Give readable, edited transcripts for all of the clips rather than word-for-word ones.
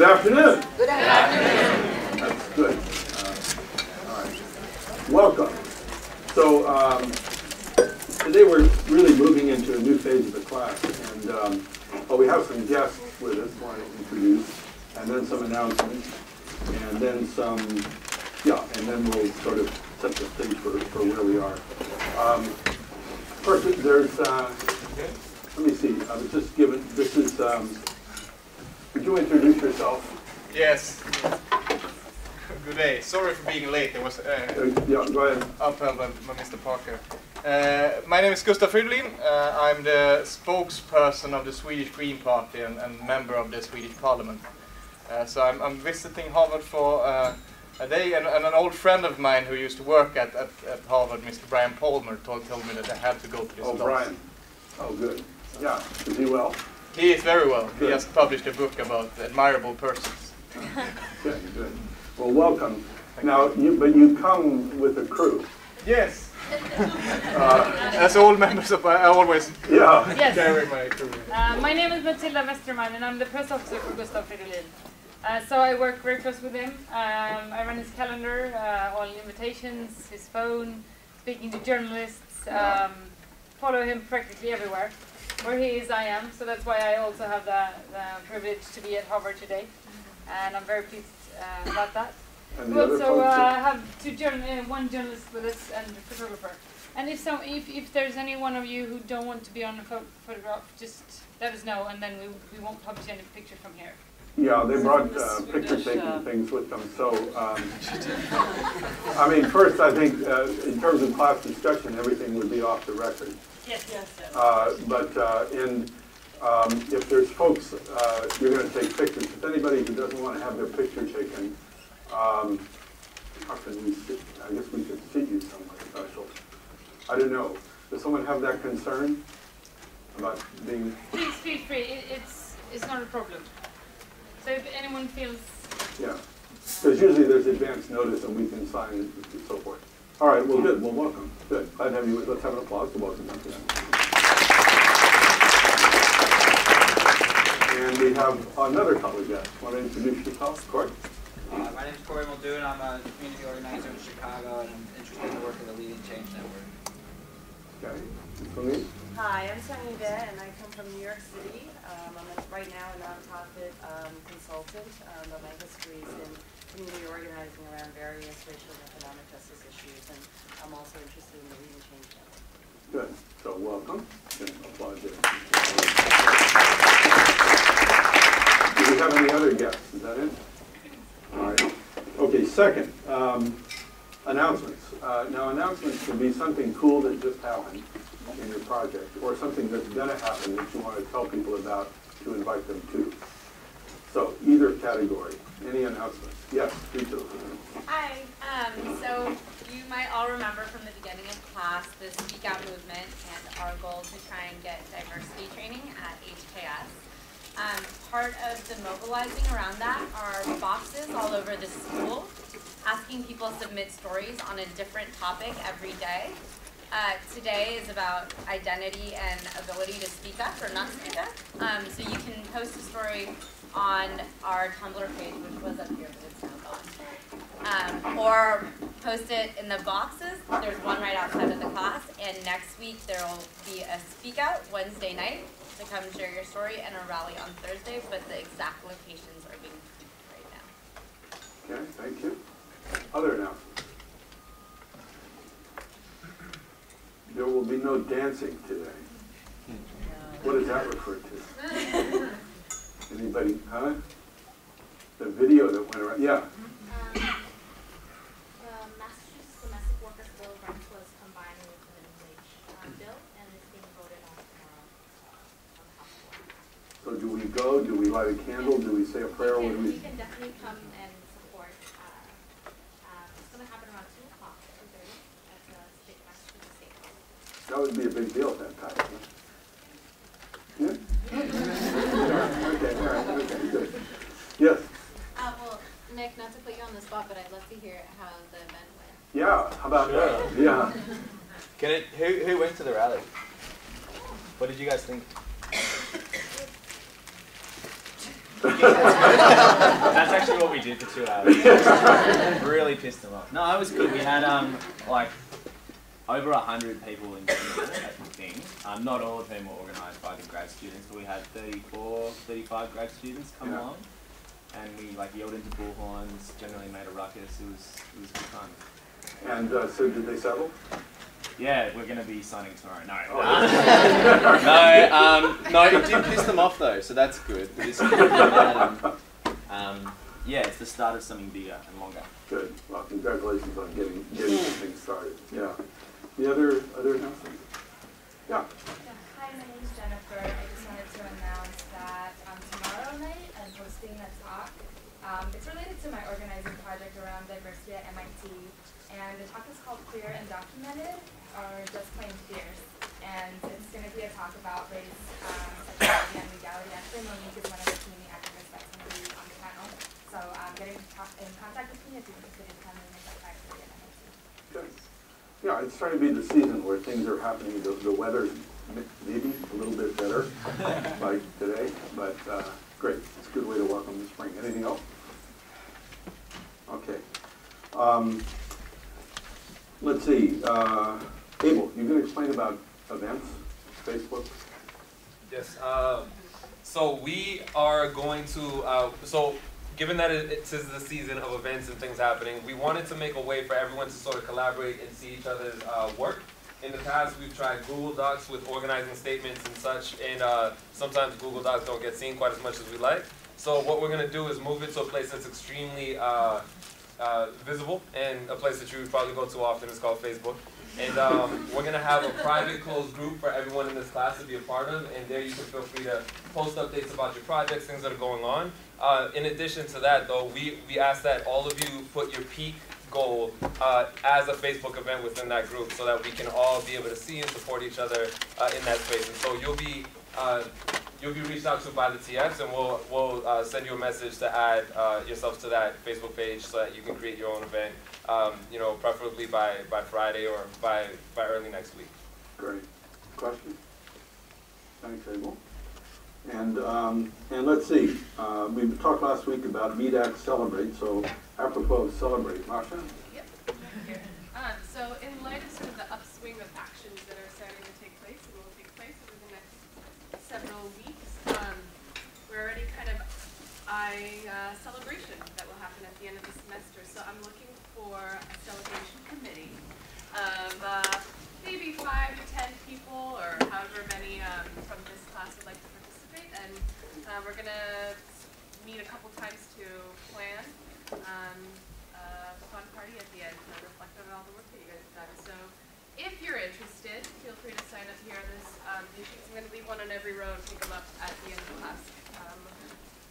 afternoon. Good afternoon. That's good. All right. Welcome. So today we're really moving into a new phase of the class, and we have some guests with us. I want to introduce, and then some announcements, and then some, and then we'll sort of set the stage for where we are. First, there's. Let me see. I was just given. This is. Could you introduce yourself? Yes. Good day. Sorry for being late. It was go ahead. upheld by Mr. Parker. My name is Gustav Fridolin. I'm the spokesperson of the Swedish Green Party and member of the Swedish Parliament. So I'm visiting Harvard for a day, and an old friend of mine who used to work at Harvard, Mr. Brian Palmer, told me that I had to go to this. Oh, Brian. Oh, good. Yeah. Is he well? He is very well. Good. He just published a book about admirable persons. Good, good. Well, welcome. Now, you come with a crew. Yes. As all members of, I always carry my crew. My name is Matilda Westerman, and I'm the press officer for Gustav Fridolin. So I work very close with him. I run his calendar, all invitations, his phone, speaking to journalists, follow him practically everywhere. Where he is, I am. So that's why I also have the privilege to be at Harvard today. And I'm very pleased about that. And we also have one journalist with us and a photographer. And if there's any one of you who don't want to be on the photograph, just let us know, and then we won't publish any picture from here. Yeah, they brought picture-taking things with them. So, I mean, first, I think in terms of class discussion, everything would be off the record. Yes. But if there's folks you're going to take pictures, if anybody who doesn't want to have their picture taken, how can we sit? I guess we should seat you somewhere special. I don't know. Does someone have that concern about being? Please feel free. It's not a problem. So if anyone feels. Yeah, because usually there's advance notice and we can sign and so forth. All right, well, good. Well, welcome. Good. Glad to have you. Let's have an applause to welcome them. And we have another couple of guests. Want to introduce yourself, Court? My name is Corey Muldoon. I'm a community organizer in Chicago, and I'm interested in the work of the Leading Change Network. Okay. From me? Hi, I'm Sanida, and I come from New York City. I'm right now a nonprofit consultant, but my history is in community organizing around various racial and economic justice issues, and I'm also interested in the Leading Change Network. Good. So welcome. And applause there. Do we have any other guests? Is that it? All right. Okay, second, announcements. Now, announcements can be something cool that just happened in your project, or something that's going to happen that you want to tell people about to invite them to. So, either category. Any announcements? Yes, you too. Hi. So you might all remember from the beginning of class the Speak Out movement and our goal to try and get diversity training at HKS. Part of the mobilizing around that are boxes all over the school asking people to submit stories on a different topic every day. Today is about identity and ability to speak up or not speak up. So you can post a story on our Tumblr page, which was up here, but it's now gone. Or post it in the boxes. There's one right outside of the class. And next week there will be a Speak Out Wednesday night to come share your story, and a rally on Thursday, but the exact locations are being tweeted right now. Okay, thank you. Other announcements? There will be no dancing today. What does that refer to? Anybody, huh? The video that went around, yeah. The Massachusetts Domestic Workers Bill of Rights was combined with the minimum wage bill, and it's being voted on tomorrow on the House floor. So do we go? Do we light a candle? Do we say a prayer? We can definitely come and support. It's going to happen around 2 o'clock, 2:30 at the Massachusetts State House. That would be a big deal at that time. Yeah? Okay, all right, okay, good. Yes? Well, Nick, not to put you on the spot, but I'd love to hear how the event went. Yeah, how about that? Yeah. Who went to the rally? What did you guys think? That's actually what we did for 2 hours. Really pissed them off. No, it was good. We had like over 100 people in at the thing. Not all of whom were organised by the grad students, but we had 35 grad students come along, and we like yelled into bullhorns. Generally made a ruckus. It was good fun. And so did they settle? Yeah, we're going to be signing tomorrow. No. No, it did piss them off though, so that's good. Yeah, it's the start of something bigger and longer. Good. Well, congratulations on getting this thing started. Yeah. The other announcements? Yeah. Hi, my name is Jennifer. I just wanted to announce that tomorrow night I'm hosting a talk. It's related to my organizing project around diversity at MIT. And the talk is called Queer and Documented, or Just Plain Fierce. And it's going to be a talk about race, sexuality, and legality. Actually, Monique is one of the community activists that's going to be on the panel. So get in contact with me if you're interested in coming at 5:30 at MIT. Good. Yeah, it's starting to be the season where things are happening. The weather's maybe a little bit better, like today, but great. It's a good way to welcome the spring. Anything else? Okay. Let's see. Abel, you can explain about events, Facebook? Yes. So we are going to, given that it is the season of events and things happening, we wanted to make a way for everyone to sort of collaborate and see each other's work. In the past, we've tried Google Docs with organizing statements and such, and sometimes Google Docs don't get seen quite as much as we like. So what we're going to do is move it to a place that's extremely visible, and a place that you would probably go to often is called Facebook. And we're going to have a private closed group for everyone in this class to be a part of, and there you can feel free to post updates about your projects, things that are going on. In addition to that, though, we ask that all of you put your peak goal as a Facebook event within that group, so that we can all be able to see and support each other in that space. And so you'll be reached out to by the TS, and we'll send you a message to add yourself to that Facebook page so that you can create your own event. You know, preferably by Friday or by early next week. Great. Question? Thanks, Abel. And let's see. We talked last week about Meet, Act, Celebrate. So apropos of Celebrate, Masha? Yep. Here. So in light of sort of the upswing of actions that are starting to take place and will take place over the next several weeks, we're already kind of eyeing a celebration that will happen at the end of the semester. So I'm looking for a celebration committee of maybe 5 to 10 people, or however many from this class would like to participate. And we're going to meet a couple times to plan a fun party at the end, reflective of all the work that you guys have done. So if you're interested, feel free to sign up here. There's these sheets. I'm going to leave one on every row and pick them up at the end of the class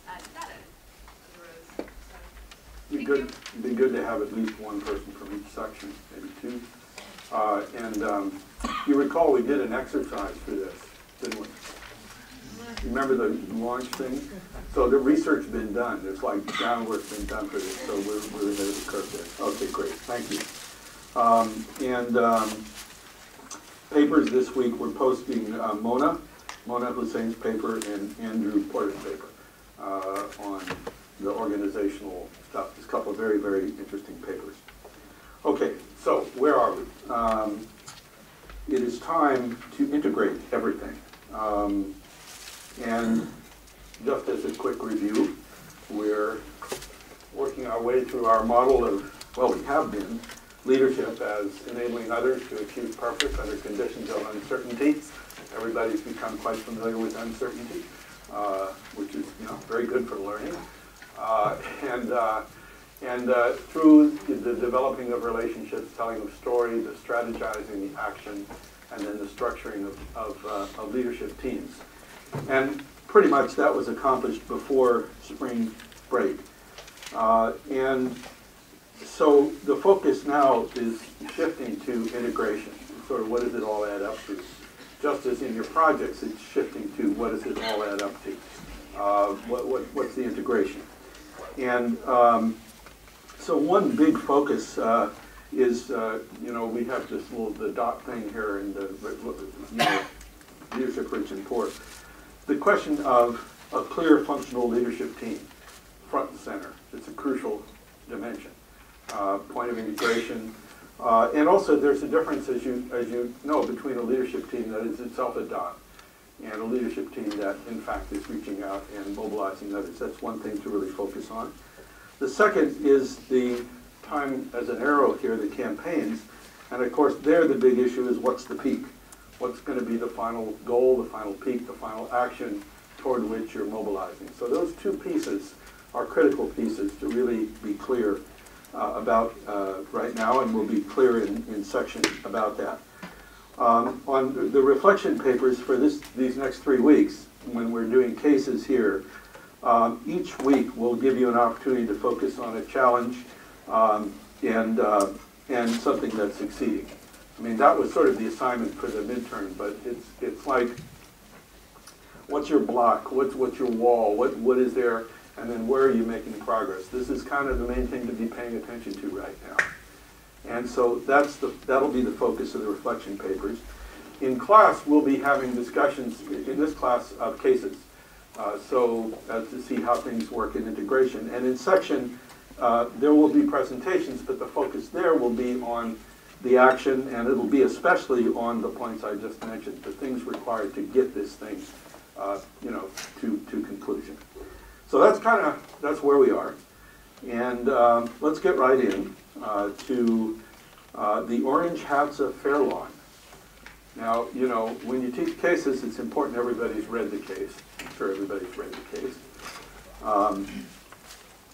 at that end of the rows. So, It'd be good to have at least one person from each section, maybe 2. You recall we did an exercise for this, didn't we? Remember the launch thing? So the research has been done. There's like groundwork's been done for this, so we're ahead of the curve there. Okay, great. Thank you. Papers this week, we're posting Mona Hussein's paper and Andrew Porter's paper on the organizational stuff. There's a couple of very, very interesting papers. Okay, so where are we? It is time to integrate everything. And just as a quick review, we're working our way through our model of, well, we have been, leadership as enabling others to achieve purpose under conditions of uncertainty. Everybody's become quite familiar with uncertainty, which is, very good for learning. Through the developing of relationships, telling of story, the strategizing, the action, and then the structuring of leadership teams. And pretty much that was accomplished before spring break. And so the focus now is shifting to integration. Sort of what does it all add up to? Just as in your projects, it's shifting to what does it all add up to? What's the integration? And so one big focus is, we have this the dot thing here in the leadership rich and poor. The question of a clear functional leadership team, front and center. It's a crucial dimension. Point of integration. And also there's a difference, as you know, between a leadership team that is itself a dot and a leadership team that, in fact, is reaching out and mobilizing others. That's one thing to really focus on. The second is the time as an arrow here, the campaigns. And of course, there the big issue is what's the peak? What's going to be the final goal, the final peak, the final action toward which you're mobilizing? So those two pieces are critical pieces to really be clear about right now, and we'll be clear in section about that. On the reflection papers for these next 3 weeks, when we're doing cases here, each week we'll give you an opportunity to focus on a challenge and something that's succeeding. I mean, that was sort of the assignment for the midterm, but it's like, what's your block? What's your wall? What is there? And then where are you making progress? This is kind of the main thing to be paying attention to right now. And so that'll be the focus of the reflection papers. In class, we'll be having discussions in this class of cases, to see how things work in integration. And in section, there will be presentations, but the focus there will be on the action, and it'll be especially on the points I just mentioned, the things required to get this thing, to conclusion. So that's where we are, and let's get right in to the Orange Hats of Fairlawn. Now, when you teach cases, it's important everybody's read the case. I'm sure everybody's read the case.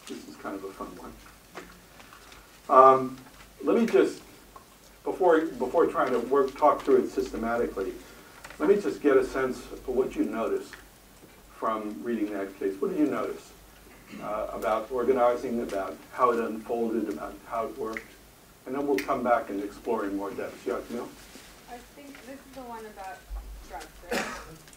This is kind of a fun one. Let me just, before trying to talk through it systematically, let me just get a sense of what you noticed from reading that case. What did you notice about organizing, about how it unfolded, about how it worked? And then we'll come back and explore in more depth. Yeah, Camille? I think this is the one about drugs, right?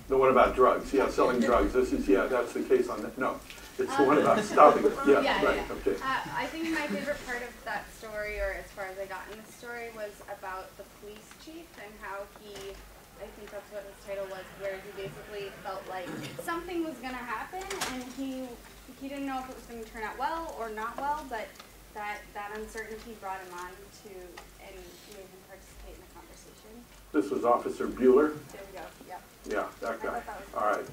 The one about drugs, yeah, selling drugs. This is, that's the case on that. No, it's the one about stopping it. Yeah, right, okay. I think my favorite part of that story, or as far as I got in the story, was about the police chief and how he, I think that's what his title was, where he basically felt like something was going to happen, and he didn't know if it was going to turn out well or not well, but that uncertainty brought him on to, and made him participate in the conversation. This was Officer Bueller? There we go, yep. Yeah, that guy. That was all right.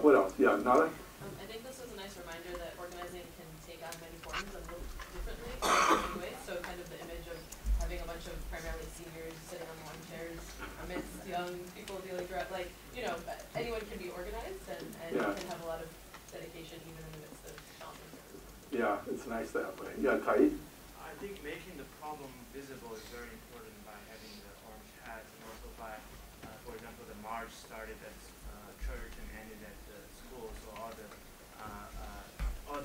What else? Yeah, Nada? I think this was a nice reminder that organizing can take on many forms and look differently in many ways. So kind of the image of having a bunch of primarily seniors sitting on lawn chairs amidst young people dealing direct, anyone can be organized and can have a lot of dedication even in the midst of challenges. Yeah, it's nice that way. Yeah, Tai? I think making the problem visible is very important by having the orange hats, and also by, for example, the march started at church and ended at the school, so all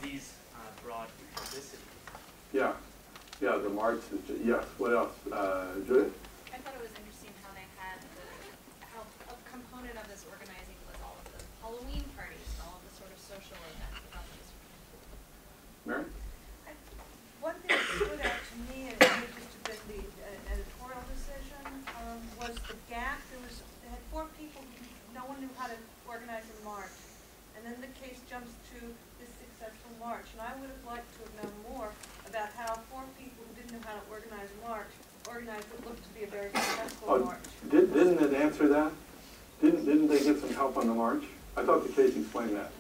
these brought publicity. Yeah, the march. Yes. What else, Judith? I thought it was interesting how they had how a component of this organizing was all of the Halloween parties and all of the sort of social events. I thought that was Mary? One thing that stood out to me, and it just been the editorial decision, was the gap. They had 4 people who no one knew how to organize a march. And then the case jumps to this successful march. And I would have liked to have known more about how 4 people who didn't know how to organize a march organized what looked to be a very successful march. Didn't it answer that? Didn't they get some help on the march? I thought the case explained that.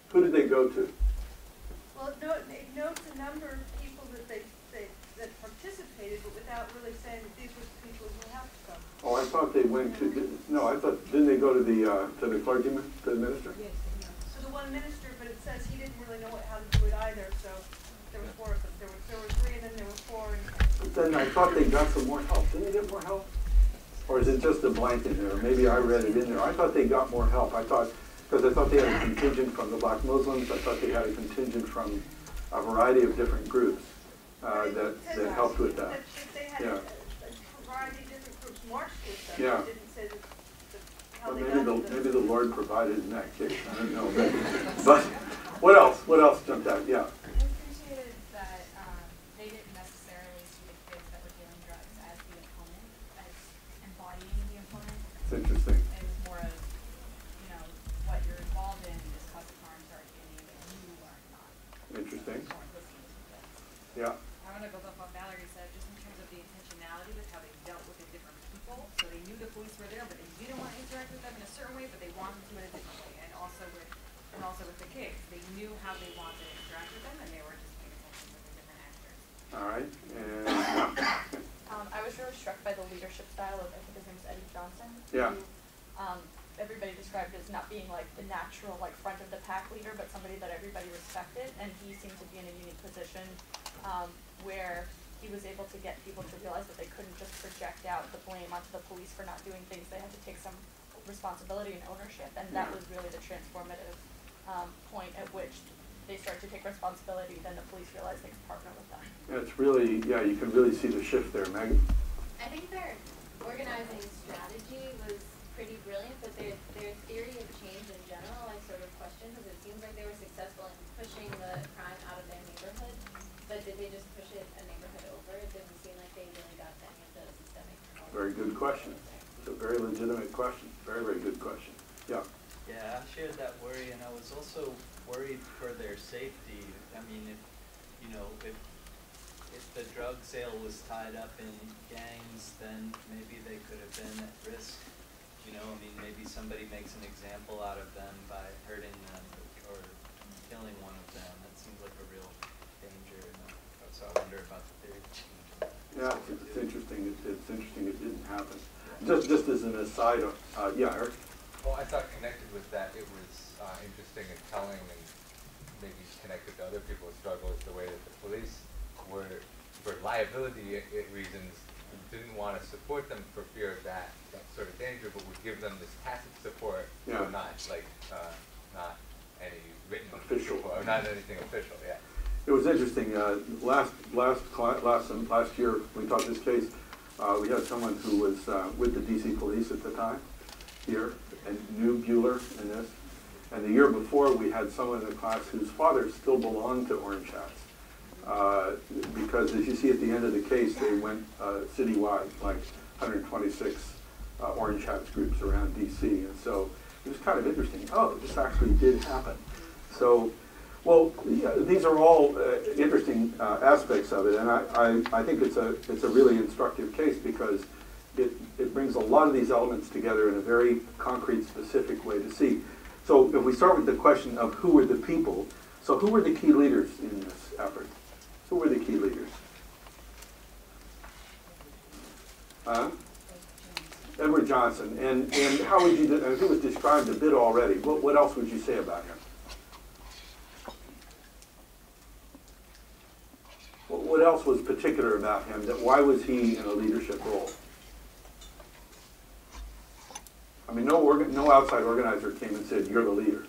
Who did they go to? Well, it notes a number of people that that participated, but without really saying that these were the people who helped them. Oh, I thought they went to. Didn't they go to the clergyman, to the minister? Yes. So the one minister, but it says he didn't really know how to do it either. So there were 4 of them. There were 3, and then there were 4. But then I thought they got some more help. Didn't they get more help? Or is it just a blank in there? Maybe I read it in there. I thought they got more help. Because I thought they had a contingent from the black Muslims. I thought they had a contingent from a variety of different groups that helped with that. They had a variety of different groups marched with them. Yeah. It didn't say how Well, they maybe the Lord provided in that case. I don't know. But what else? What else jumped out? Yeah. I appreciated that they didn't necessarily see the kids that were dealing drugs as the opponent, as embodying the opponent. It's interesting. It was more of, what you're Interesting. Yeah. I want to build up on Valerie said, just in terms of the intentionality with how they dealt with the different people. So they knew the police were there, but they didn't want to interact with them in a certain way, but they wanted to in a different way. And also with the kids, they knew how they wanted to interact with them, and they were just paying attention to the different actors. All right. And I was really struck by the leadership style of, I think his name is Eddie Johnson. yeah. Who, everybody described as not being like the natural, like front of the pack leader, but somebody that everybody respected. And he seemed to be in a unique position where he was able to get people to realize that they couldn't just project out the blame onto the police for not doing things. They had to take some responsibility and ownership. And that was really the transformative point at which they started to take responsibility. Then the police realized they could partner with them. Yeah, it's really, yeah, you can really see the shift there, Megan. I think their organizing strategy was pretty brilliant, but their theory of change in general I sort of question, because it seems like they were successful in pushing the crime out of their neighborhood, but did they just push it a neighborhood over? It doesn't seem like they really got any of the systemic problems. Very good question. It's a very legitimate question. Very, very good question. Yeah. Yeah, I shared that worry, and I was also worried for their safety. I mean, if the drug sale was tied up in gangs, then maybe they could have been at risk. I mean, maybe somebody makes an example out of them by hurting them or killing one of them. That seems like a real danger. So I wonder about the theory of change. Yeah, it's interesting. It's interesting it didn't happen. Just as an aside, yeah, Eric? Well, I thought connected with that, it was interesting and telling and maybe connected to other people's struggles, the way that the police were, for liability reasons, didn't want to support them for fear of that sort of danger, but would give them this tacit support, yeah. so not like not any written official support, or not anything official. Yeah. It was interesting. Last year we taught this case. We had someone who was with the DC police at the time here and knew Bueller in this. And the year before we had someone in the class whose father still belonged to Orange Hats. Because as you see at the end of the case, they went citywide, like 126 Orange Hats groups around DC. And so it was kind of interesting. Oh, this actually did happen. So, well, yeah, these are all interesting aspects of it. And I think it's a really instructive case because it brings a lot of these elements together in a very concrete, specific way to see. So if we start with the question of who were the people, so who were the key leaders in this effort? Who were the key leaders? Edward Johnson. And how would you, he was described a bit already. What else would you say about him? What else was particular about him? Why was he in a leadership role? I mean, no outside organizer came and said, you're the leader.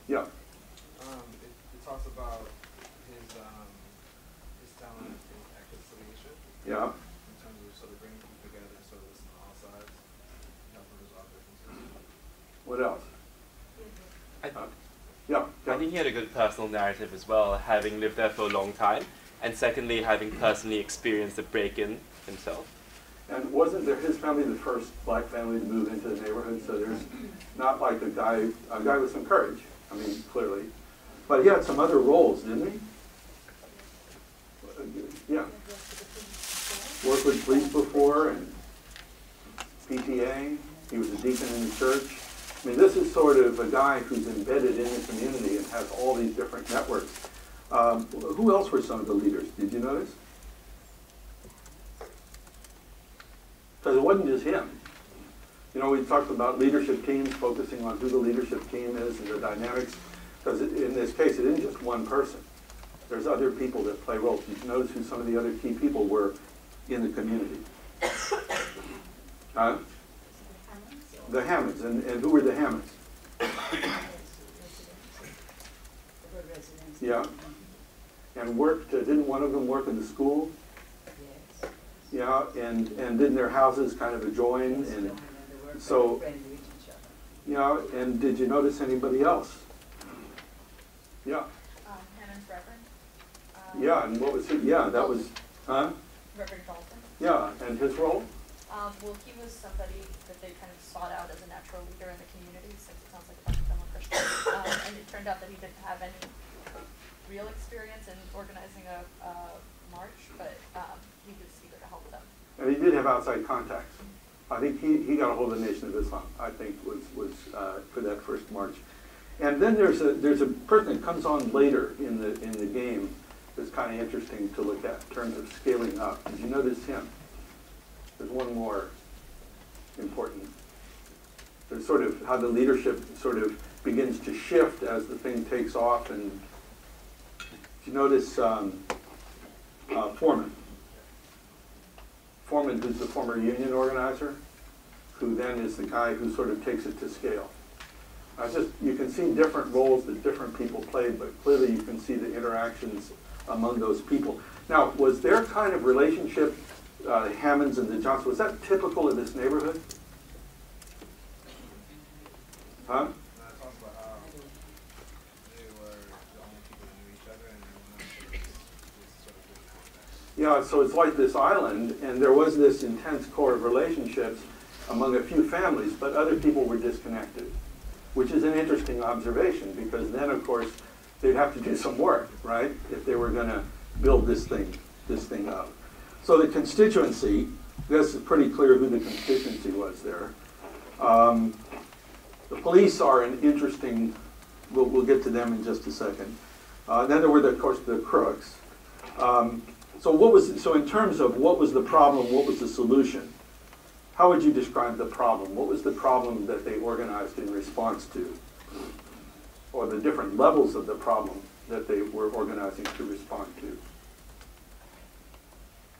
Yeah. It talks about his talent in reconciliation. Yeah. In terms of sort of bringing people together, sort of listen to all sides, helping resolve differences. What else? I think he had a good personal narrative as well, having lived there for a long time, and secondly, having personally experienced the break-in himself. And wasn't his family the first black family to move into the neighborhood? So there's not like a guy with some courage, I mean, clearly. But he had some other roles, didn't he? Yeah. Worked with police before and PTA. He was a deacon in the church. I mean, this is sort of a guy who's embedded in the community and has all these different networks. Who else were some of the leaders? Did you notice? Because it wasn't just him. You know, we talked about leadership teams, focusing on who the leadership team is and the dynamics. Because in this case, it isn't just one person. There's other people that play roles. You can notice who some of the other key people were in the community. The Hammonds. And who were the Hammonds? Yeah. And worked, didn't one of them work in the school? Yeah, and didn't their houses kind of adjoin? And so, yeah, and did you notice anybody else? Yeah. Hammond's Reverend. Yeah, and what was it? Yeah, that was, Reverend Dalton. Yeah, and his role? Well, he was somebody that they kind of sought out as a natural leader in the community, since it sounds like a bunch of them were Christians. And it turned out that he didn't have any real experience in organizing a march, but he was eager to help them. And he did have outside contacts. I think he got a hold of the Nation of Islam, I think, was for that first march. And then there's a person that comes on later in the game that's kind of interesting to look at in terms of scaling up. Did you notice him? There's one more important. There's sort of how the leadership sort of begins to shift as the thing takes off. And did you notice Foreman? Foreman, who's the former union organizer, who then is the guy who sort of takes it to scale. You can see different roles that different people played, but clearly you can see the interactions among those people. Now, was their kind of relationship, the Hammonds and the Johnsons, was that typical of this neighborhood? Huh? Talks about how they were the only people that knew each other, and everyone else was sort of doing that. Yeah, so it's like this island, and there was this intense core of relationships among a few families, but other people were disconnected, which is an interesting observation, because then, of course, they'd have to do some work, right, if they were going to build this thing up. So the constituency, this is pretty clear who the constituency was there. The police are an interesting, we'll get to them in just a second. Then there were, of course, the crooks. So in terms of what was the problem, what was the solution? How would you describe the problem? What was the problem that they organized in response to? Or the different levels of the problem that they were organizing to respond to?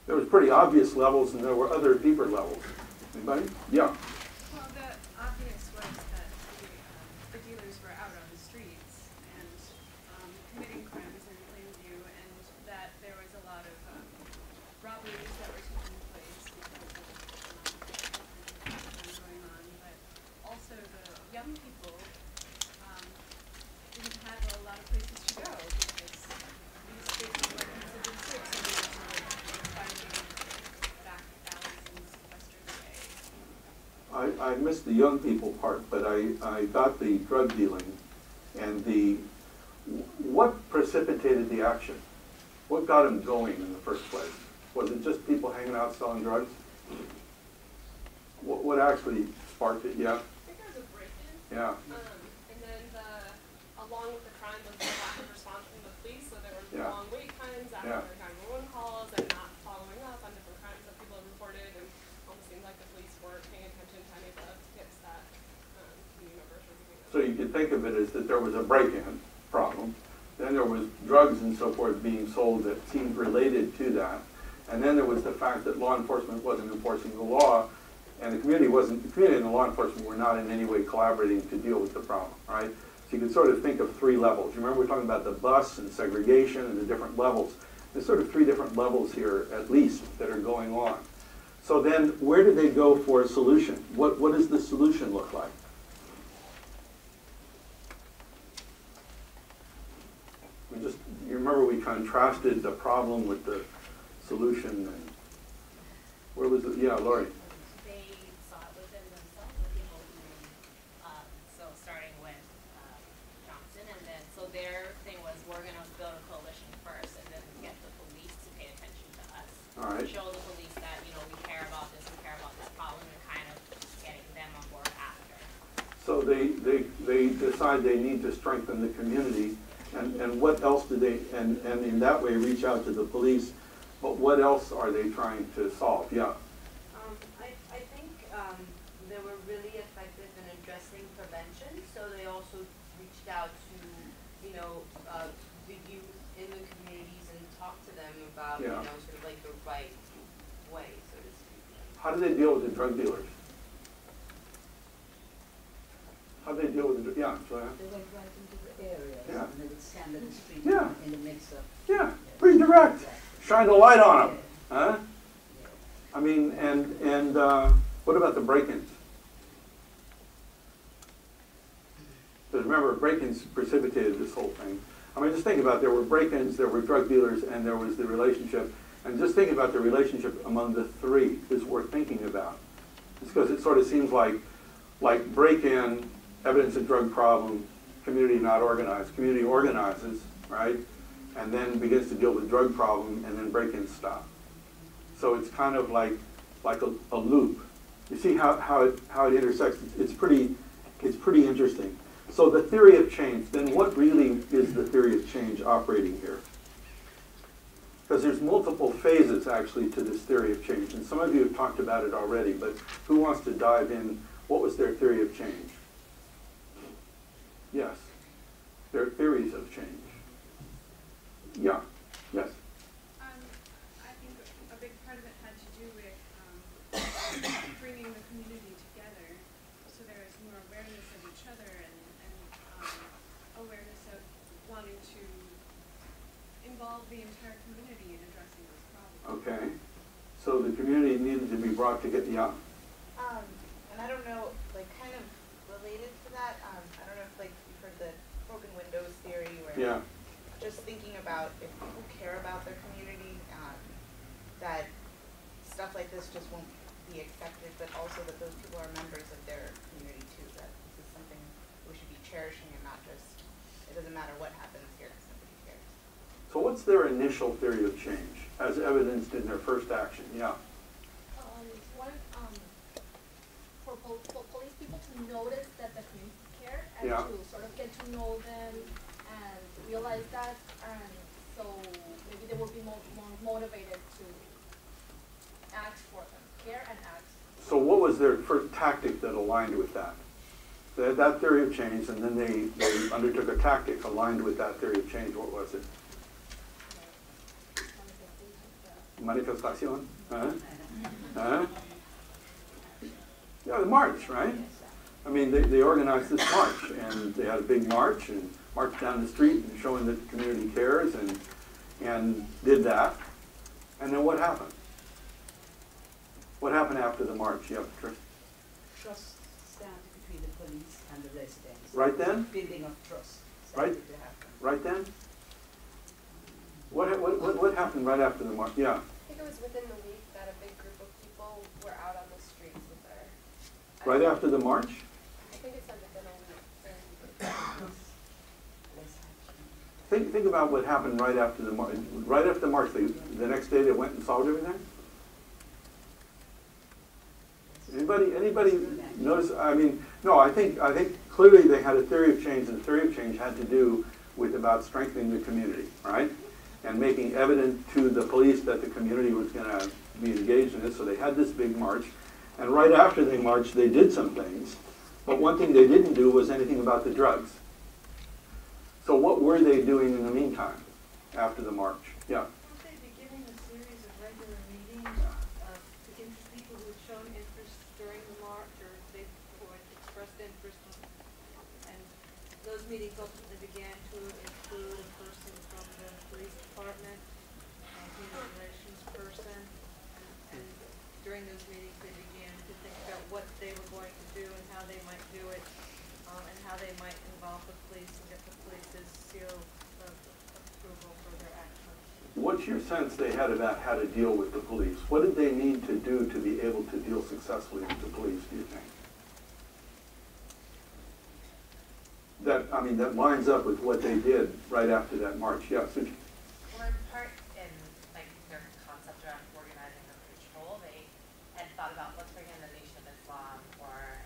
There was pretty obvious levels, and there were other deeper levels. Anybody? Yeah. Well, the obvious was that the dealers were out on the streets and committing crimes in plain view, and that there was a lot of robberies that were taking place because of going on. But also the young people didn't have a lot of places to go because these spaces were considered safe, so they were sort of finding back alleys and sequestered away. I missed the young people part, but I got the drug dealing and what precipitated the action? What got them going in the first place? Was it just people hanging out selling drugs? What actually sparked it? Yeah? I think there was a break-in. Yeah. And then along with the crime was the lack of response from the police, so there were long wait times after 911 calls and not following up on different crimes that people had reported, and almost seemed like the police weren't paying attention to any of the tips that community members were giving them. So you could think of it as that there was a break-in problem, then there was drugs and so forth being sold that seemed related to that, and then there was the fact that law enforcement wasn't enforcing the law, and the community and the law enforcement were not in any way collaborating to deal with the problem, right? So you could sort of think of three levels. You remember we were talking about the bus and segregation and the different levels. There's sort of three different levels here, at least, that are going on. So then, where do they go for a solution? What does the solution look like? You remember we contrasted the problem with the solution, and where was it? Yeah, Lori. They saw it within themselves, the people who, so starting with Johnson, and then, so their thing was, we're going to build a coalition first, and then get the police to pay attention to us. All right. Show the police that, we care about this problem, and kind of getting them on board after. So they decide they need to strengthen the community. And what else do they, and in that way reach out to the police, but what else are they trying to solve? Yeah. I think they were really effective in addressing prevention, so they also reached out to, the youth in the communities and talked to them about, sort of like the right way, so to speak. How do they deal with the drug dealers? How do they deal with the, yeah, Joanne? They went right into the areas Yeah. and they would stand in the street Yeah. in the mix-up. Yeah, pretty direct. Shine the light on them, huh? I mean, and what about the break-ins? Because remember, break-ins precipitated this whole thing. I mean, just think about it. There were break-ins, there were drug dealers, and there was the relationship. And just think about the relationship among the three is worth thinking about. It's because it sort of seems like break-in, evidence of drug problem, community not organized. Community organizes, right? and then begins to deal with drug problem, and then break-ins stop. So it's kind of like a loop. You see how it intersects? It's pretty interesting. So the theory of change, then what really is the theory of change operating here? Because there's multiple phases actually to this theory of change, and some of you have talked about it already, but who wants to dive in? What was their theory of change? Yes. Their theories of change. Yeah. Yes. I think a big part of it had to do with bringing the community together, so there is more awareness of each other and awareness of wanting to involve the entire community in addressing those problems. Okay. So the community needed to be brought together. Yeah. And I don't know, like, kind of related to that. I don't know if like you've heard the broken windows theory, where Yeah. just thinking about if people care about their community, that stuff like this just won't be accepted, but also that those people are members of their community too. That this is something we should be cherishing and not just, it doesn't matter what happens here, somebody cares. So what's their initial theory of change, as evidenced in their first action? Yeah. For police people to notice that the community care and Yeah. to sort of get to know them and realize that, and so maybe they will be more motivated to act for them, care and act. So what was their first tactic that aligned with that? They had that theory of change, and then they undertook a tactic aligned with that theory of change. What was it? Manifestación? Huh? Huh? Yeah, the march, right? I mean, they organized this march, and they had a big march, and marched down the street, and showing that the community cares, and did that. And then what happened? What happened after the march? Yeah, Patricia. Trust stands between the police and the residents. Right then? Building of trust. Right? started to happen. Right then? What happened right after the march? Yeah. I think it was within the week that a big group of people were out on the streets with their... Right after the march? I think it said within a week. Think about what happened right after the march. Right after the march, the next day they went and solved everything? Anybody notice? I mean, no, I think clearly they had a theory of change, and the theory of change had to do with about strengthening the community, right? And making evident to the police that the community was going to be engaged in this. So they had this big march, and right after they marched, they did some things. But one thing they didn't do was anything about the drugs. So what were they doing in the meantime, after the march? Yeah. Weren't they beginning a series of regular meetings to interest people who had shown interest during the march, or who had expressed interest? And those meetings ultimately began to include a person from the police department, a human relations person, and during those meetings they began to think about what they were going to do and how they might do it, and how they might involve the police and get the police's seal of approval for their action. What's your sense they had about how to deal with the police? What did they need to do to be able to deal successfully with the police, do you think? That lines up with what they did right after that march. Yeah, Suji. Well, in part, in like their concept around organizing the patrol, they had thought about let's bring in the Nation of Islam or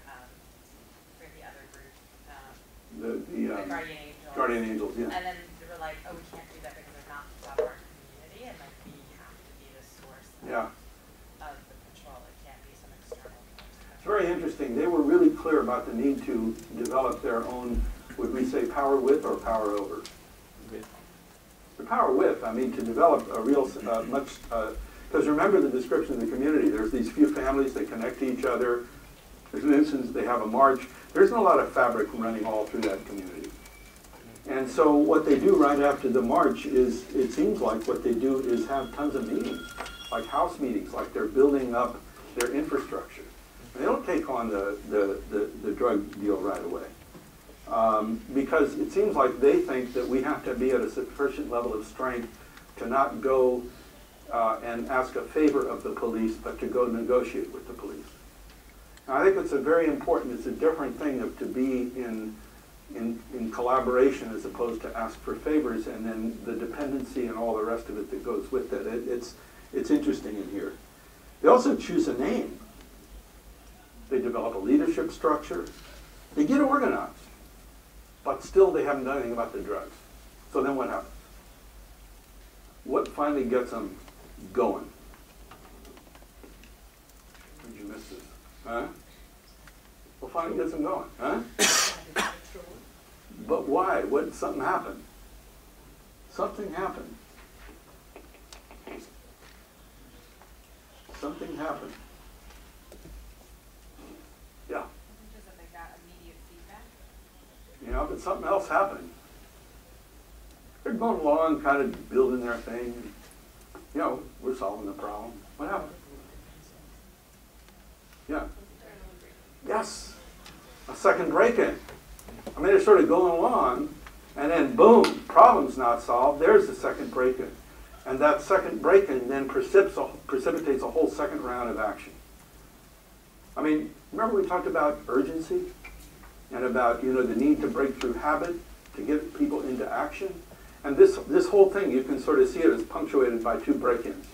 for the other group, the Guardian Angels. Guardian Angels, yeah. And then they were like, oh, we can't do that because they're not part of our community, and like we have to be the source of the patrol. It can't be some external. It's very interesting. They were really clear about the need to develop their own, would we say power with or power over? With. The power with, I mean, to develop a real, because remember the description of the community. There's these few families that connect to each other. There's an instance they have a march. There isn't a lot of fabric running all through that community. And so what they do right after the march is, it seems like what they do is have tons of meetings, like house meetings, like they're building up their infrastructure. And they don't take on the drug deal right away. Because it seems like they think that we have to be at a sufficient level of strength to not go and ask a favor of the police, but to go negotiate with the police. Now, I think it's a very important, it's a different thing of to be in collaboration as opposed to ask for favors, and then the dependency and all the rest of it that goes with it. It's interesting in here. They also choose a name. They develop a leadership structure. They get organized. But still they haven't done anything about the drugs. So then what happens? What finally gets them going? Did you miss this? Huh? What finally gets them going? Huh? But why? What? Something happened. Something happened. Something happened. Yeah. Just that they got immediate feedback. You know, but something else happened. They're going along, kind of building their thing. You know, we're solving the problem. What happened? Yeah. Yes. A second break-in. I mean, they're sort of going along, and then boom, problem's not solved. There's the second break-in. And that second break-in then precipitates a whole second round of action. I mean, remember we talked about urgency and about, you know, the need to break through habit to get people into action? And this whole thing, you can sort of see it as punctuated by two break-ins.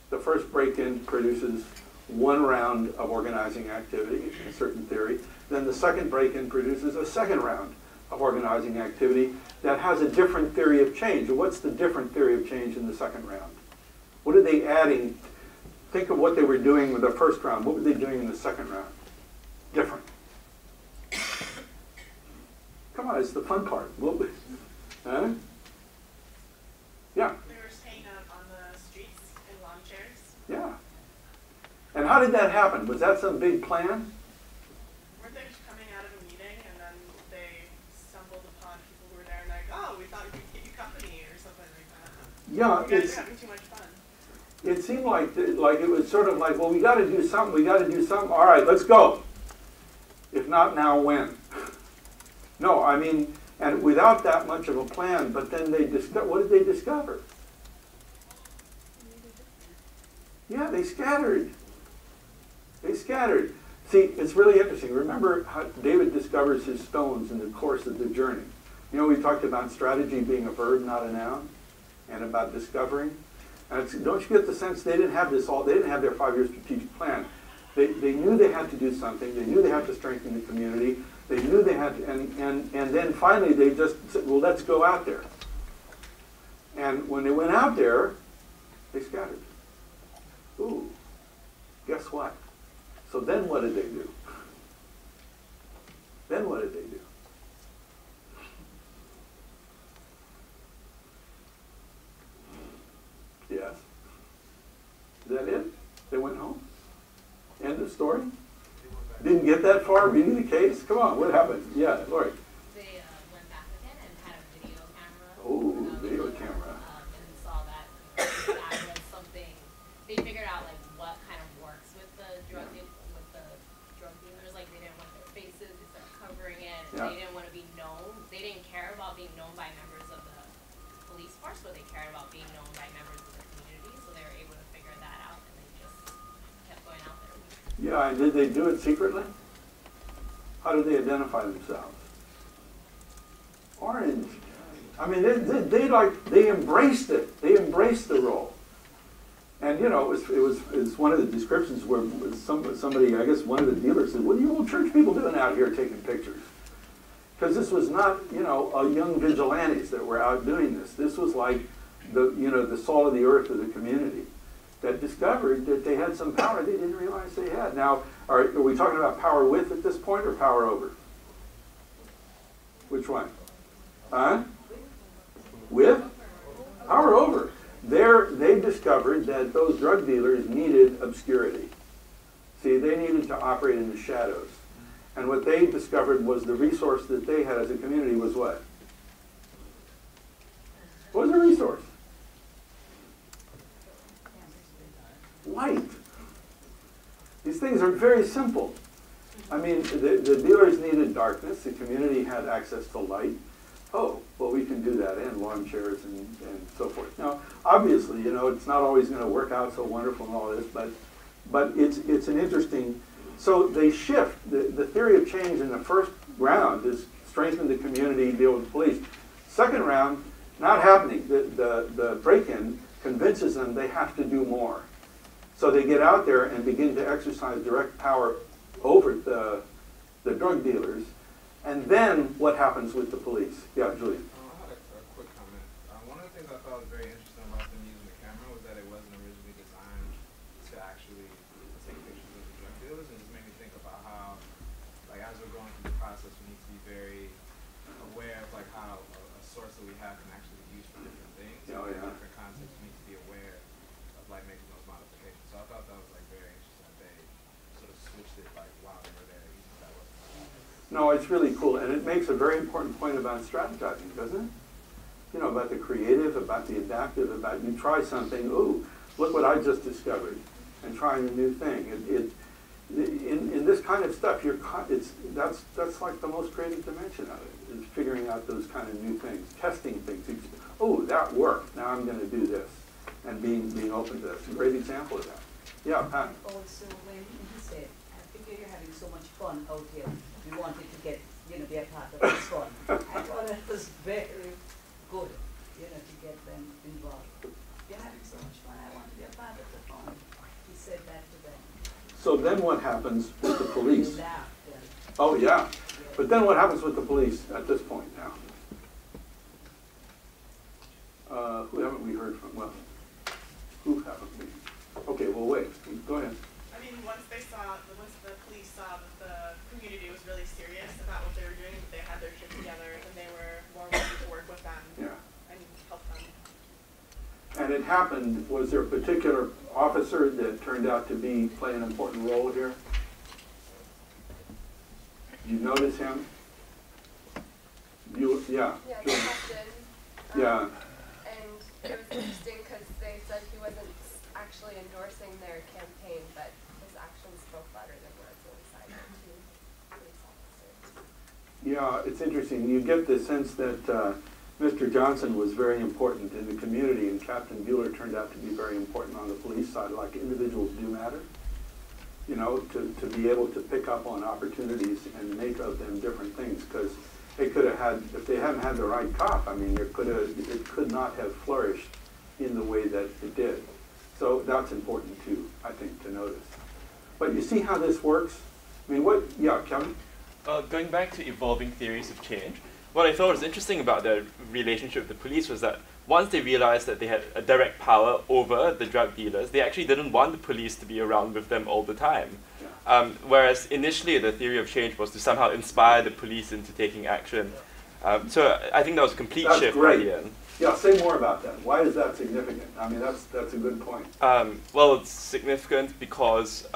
The first break-in produces one round of organizing activity, a certain theory. Then the second break-in produces a second round of organizing activity that has a different theory of change. And what's the different theory of change in the second round? What are they adding? Think of what they were doing with the first round. What were they doing in the second round? Different. Come on, it's the fun part. Huh? Yeah. They were staying out on the streets in lawn chairs. Yeah. And how did that happen? Was that some big plan? Weren't they just coming out of a meeting and then they stumbled upon people who were there and like, oh, we thought we'd keep you company or something like that. Yeah, you guys are having too much fun. It seemed like it was sort of like, well, we got to do something. We got to do something. All right, let's go. If not now, when? No, I mean, and without that much of a plan. But then they what did they discover? Yeah, they scattered. They scattered. See, it's really interesting. Remember how David discovers his stones in the course of the journey. You know, we talked about strategy being a verb, not a noun, and about discovering. And don't you get the sense they didn't have this all? They didn't have their 5-year strategic plan. They knew they had to do something. They knew they had to strengthen the community. They knew they had to, and then finally they just said, well, let's go out there. And when they went out there, they scattered. Ooh, guess what? So then what did they do? Then what did they do? Yes. Is that it? They went home? End of story? Didn't get that far reading the case? Come on, what happened? Yeah, Lori. They went back again and had a video camera. Oh, video camera. And saw that that was something. They figured out like what kind of works with the drug dealers. Like they didn't want their faces. They started covering it. And They didn't want to be known. They didn't care about being known by members of the police force, but they cared about being known by members of the community. So they were able to figure that out, and they just kept going out there. Yeah, and did they do it secretly? How did they identify themselves? Orange. I mean, they embraced it. They embraced the role. And you know, it was one of the descriptions where somebody, I guess one of the dealers said, "What are you old church people doing out here taking pictures?" Because this was not, you know, young vigilantes that were out doing this. This was like the salt of the earth of the community that discovered that they had some power they didn't realize they had. Now, are we talking about power with at this point or power over? Which one? Huh? With? Power over. They discovered that those drug dealers needed obscurity. See, they needed to operate in the shadows. And what they discovered was the resource that they had as a community was what? What was the resource? Light. These things are very simple. I mean, the dealers needed darkness. The community had access to light. Oh, well, we can do that, and lawn chairs and so forth. Now, obviously, you know, it's not always going to work out so wonderful and all this, but it's an interesting. So they shift. The theory of change in the first round is strengthen the community. community, deal with the police. Second round, not happening. The break-in convinces them they have to do more. So they get out there and begin to exercise direct power over the drug dealers. And then what happens with the police? Yeah, Julian. I had a quick comment. One of the things I thought was very interesting about them using the camera was that it wasn't originally designed to actually take pictures of the drug dealers, and just made me think about how, like, as we're going through the process, we need to be very aware of like how a source that we have can actually be used for different things. Oh, In yeah. different contexts, we need to be aware of like making those modifications. So I thought that was like very interesting that they sort of switched it like while they were there, even if that wasn't. No, it's really cool, and it makes a very important point about strategizing, doesn't it? You know, about the creative, about the adaptive, about you try something, ooh, look what I just discovered, and trying a new thing. In this kind of stuff, that's like the most creative dimension of it, is figuring out those kind of new things, testing things. Oh, that worked, now I'm going to do this, and being open to this. A great example of that. Yeah, Pat. Also, when he said, I figure you're having so much fun out here, we wanted to get, be a part of this fun. I thought that was very good, to get them involved. You're having so much fun, I want to be a part of the fun. He said that to them. So then what happens with the police? They laughed, Oh, yeah. But then what happens with the police at this point now? Who haven't we heard from? Well, who haven't we? Okay, well, wait. Go ahead. I mean, once the police saw that the community was really serious about what they were doing, that they had their shit together, and they were more willing to work with them and help them. And it happened, was there a particular officer that turned out to play an important role here? You notice him? Yeah. Yeah, the captain. Yeah. And it was interesting because they said he wasn't actually endorsing their campaign, but his actions spoke louder than words inside to police officers. Yeah, it's interesting. You get the sense that Mr. Johnson was very important in the community, and Captain Bueller turned out to be very important on the police side. Like, individuals do matter, to be able to pick up on opportunities and make of them different things, because they could have had, if they hadn't had the right cop, I mean, it could not have flourished in the way that it did. So that's important too, I think, to notice. But you see how this works? I mean, yeah, Kevin? Going back to evolving theories of change, what I thought was interesting about their relationship with the police was that once they realized that they had a direct power over the drug dealers, they actually didn't want the police to be around with them all the time. Whereas initially the theory of change was to somehow inspire the police into taking action. So I think that was a complete shift by the end. Yeah, say more about that. Why is that significant? I mean, that's a good point. Well, it's significant because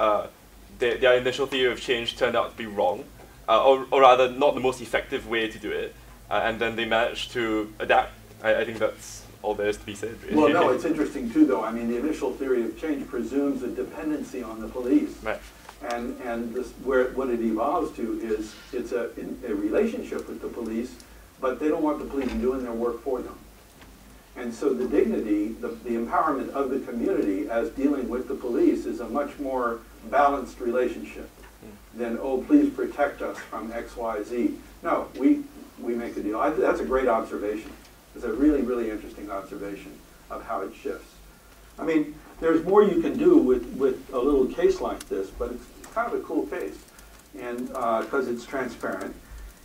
their initial theory of change turned out to be wrong, or rather not the most effective way to do it. And then they managed to adapt. I think that's all there is to be said, really. Well, no, it's interesting too, though. I mean, the initial theory of change presumes a dependency on the police. Right. And what it evolves to is it's a relationship with the police, but they don't want the police doing their work for them. And so the dignity, the empowerment of the community as dealing with the police is a much more balanced relationship than, oh, please protect us from X, Y, Z. No, we make a deal. That's a great observation. It's a really, really interesting observation of how it shifts. I mean, there's more you can do with a little case like this, but it's kind of a cool case, and because it's transparent.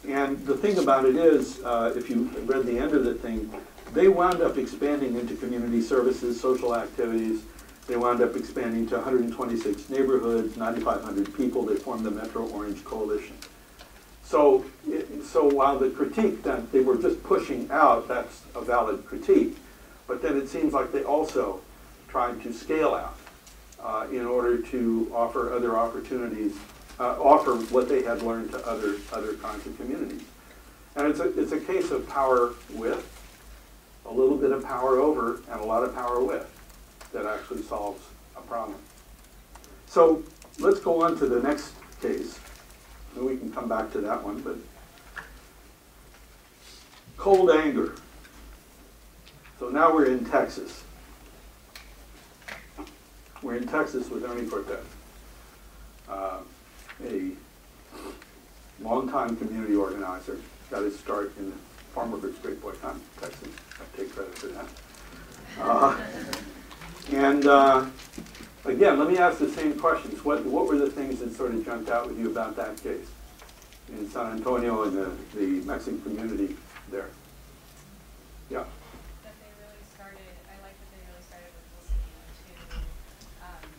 And the thing about it is, if you read the end of the thing, they wound up expanding into community services, social activities. They wound up expanding to 126 neighborhoods, 9,500 people. They formed the Metro Orange Coalition. So while the critique that they were just pushing out, that's a valid critique, but then it seems like they also tried to scale out in order to offer other opportunities, offer what they had learned to other kinds of communities. And it's a case of power with, a little bit of power over, and a lot of power with, that actually solves a problem. So let's go on to the next case. And we can come back to that one, but cold anger. So now we're in Texas. We're in Texas with Ernie Cortez, a longtime community organizer got his start in the farm workers great boy contest. I take credit for that. Again, let me ask the same questions. What were the things that sort of jumped out with you about that case in San Antonio and the Mexican community there? Yeah. That they really started, I like that they really started with listening to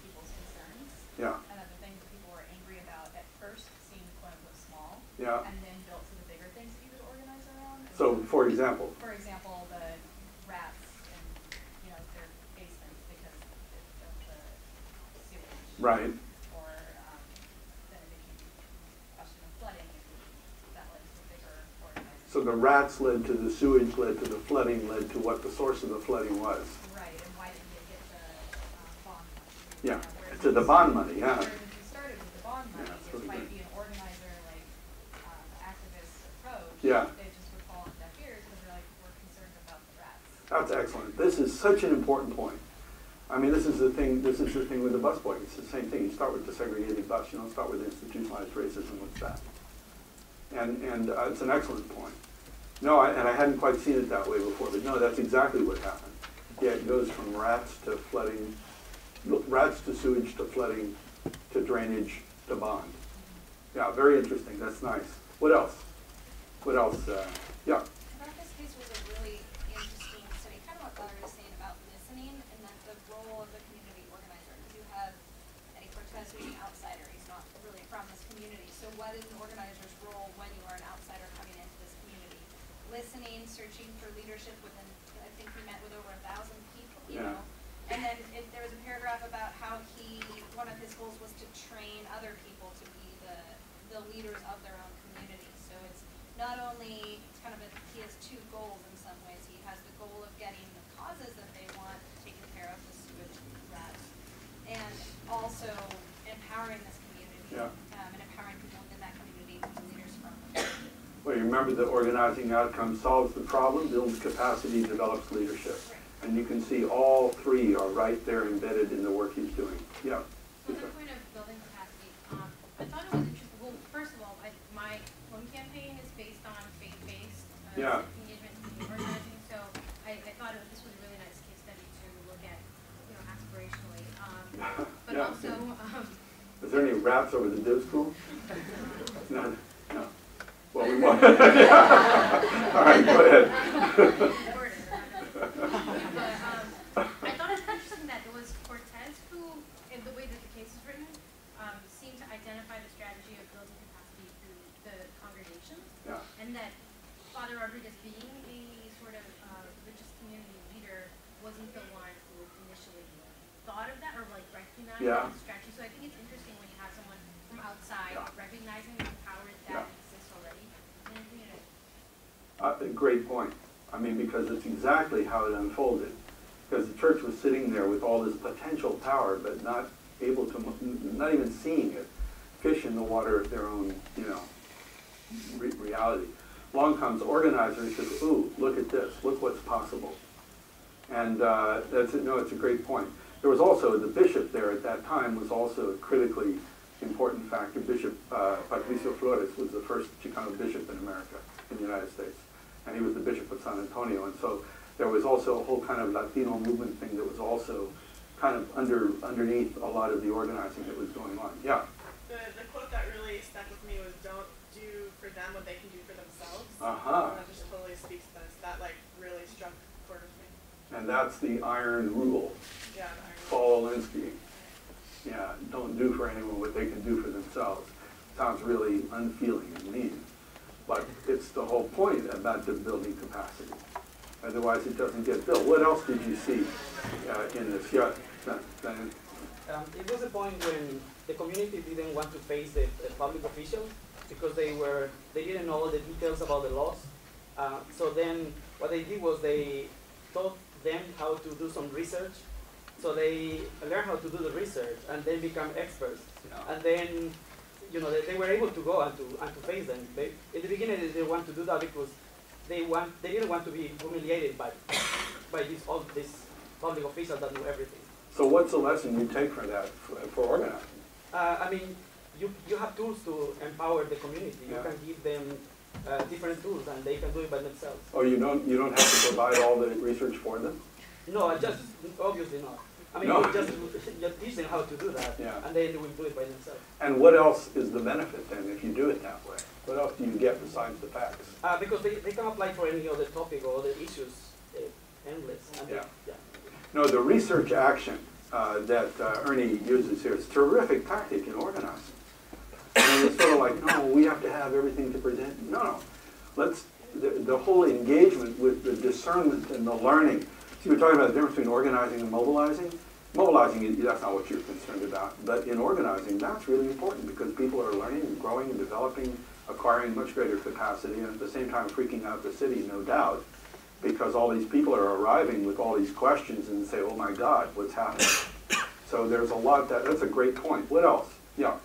people's concerns. Yeah. And that the things that people were angry about at first seemed quote unquote small. Yeah. And then built to the bigger things that you could organize around. So, for example? For example, the rats in, their basements because of the sewage. Right. Or then it became a question of flooding, and that led to a bigger organization. So the rats led to the sewage, led to the flooding, led to what the source of the flooding was. Right, and why didn't they get the bond money? Yeah, to the bond money, yeah. Whereas if you started with the bond money, Yeah, it might be an organizer, like, activist approach. Yeah. They just would fall on deaf ears because they're like, we're concerned about the rats. That's excellent. This is such an important point. I mean, this is the thing with the busboy. It's the same thing. You start with desegregated bus. You don't start with institutionalized racism. What's that? And it's an excellent point. No, and I hadn't quite seen it that way before, but no, that's exactly what happened. Yeah, it goes from rats to flooding, rats to sewage to flooding to drainage to bond. Yeah, very interesting. That's nice. What else? What else? Yeah. I thought this case was a really interesting study, kind of what Valerie was saying about listening and that the role of the community organizer. Because you have Eddie Cortez who's an outsider, he's not really from this community. So what is an organizer's role when you are an outsider coming into this community? Listening, searching for leadership within, I think he met with over 1,000 people, you know. And then there was a paragraph about how one of his goals was to train other people to be the leaders of their own community. So it's not only, he has two goals in some ways. He has the goal of getting the causes that they want taken care of, the sewage rats, and also empowering this community, and empowering people within that community to be leaders from them. Well, you remember the organizing outcome solves the problem, builds capacity, develops leadership. Right. And you can see all three are right there embedded in the work he's doing. Yeah. On the point of building capacity, I thought it was interesting. Well, first of all, my home campaign is based on faith-based engagement and community organizing. So I thought this was a really nice case study to look at, aspirationally. But also, is there any raps over the div school? No. No. Well, we want. All right, go ahead. I thought it was interesting that it was Cortez who, in the way that the case is written, seemed to identify the strategy of building capacity through the congregation, and that Father Rodriguez, being a sort of religious community leader, wasn't the one who initially thought of that or recognized that strategy. So I think it's interesting when you have someone from outside recognizing the power that exists already in a community. Great point. I mean, because it's exactly how it unfolded. Because the church was sitting there with all this potential power, but not able to, not even seeing it, fish in the water of their own, reality. Along comes organizers and says, ooh, look at this, look what's possible. And it's a great point. There was also, the bishop there at that time was also a critically important factor. Bishop Patricio Flores was the first Chicano bishop in America, in the United States. And he was the bishop of San Antonio. And so there was also a whole kind of Latino movement thing that was also kind of underneath a lot of the organizing that was going on. Yeah? The quote that really stuck with me was, don't do for them what they can do for themselves. Uh-huh. That just totally speaks to this. That really struck chord with me. And that's the iron rule. Yeah, the iron rule. Paul Alinsky. Yeah, don't do for anyone what they can do for themselves. Sounds really unfeeling and mean. But it's the whole point about the building capacity. Otherwise, it doesn't get built. What else did you see in this? Yeah, Diane? It was a point when the community didn't want to face the public officials because they didn't know all the details about the laws. So then what they did was they taught them how to do some research. So they learn how to do the research and then become experts. And then they were able to go and to face them. In the beginning, they didn't want to do that because they didn't want to be humiliated by all these public officials that know everything. So what's the lesson you take from that for organizing? I mean, you have tools to empower the community. You can give them different tools, and they can do it by themselves. Oh, you don't have to provide all the research for them? No, I just obviously not. I mean, No. we just teach them how to do that, Yeah. and then they will do it by themselves. And what else is the benefit then if you do it that way? What else do you get besides the facts? Because they can apply for any other topic or other issues, endless. And Yeah. yeah. No, the research action that Ernie uses here is a terrific tactic in organizing. And it's sort of like, no, we have to have everything to present. No, let's, the whole engagement with the discernment and the learning. See, we're talking about the difference between organizing and mobilizing. Mobilizing, that's not what you're concerned about. But in organizing, that's really important because people are learning and growing and developing, acquiring much greater capacity, and at the same time freaking out the city, no doubt, because all these people are arriving with all these questions and say, oh my God, what's happening? So there's a lot that's a great point. What else? Yeah.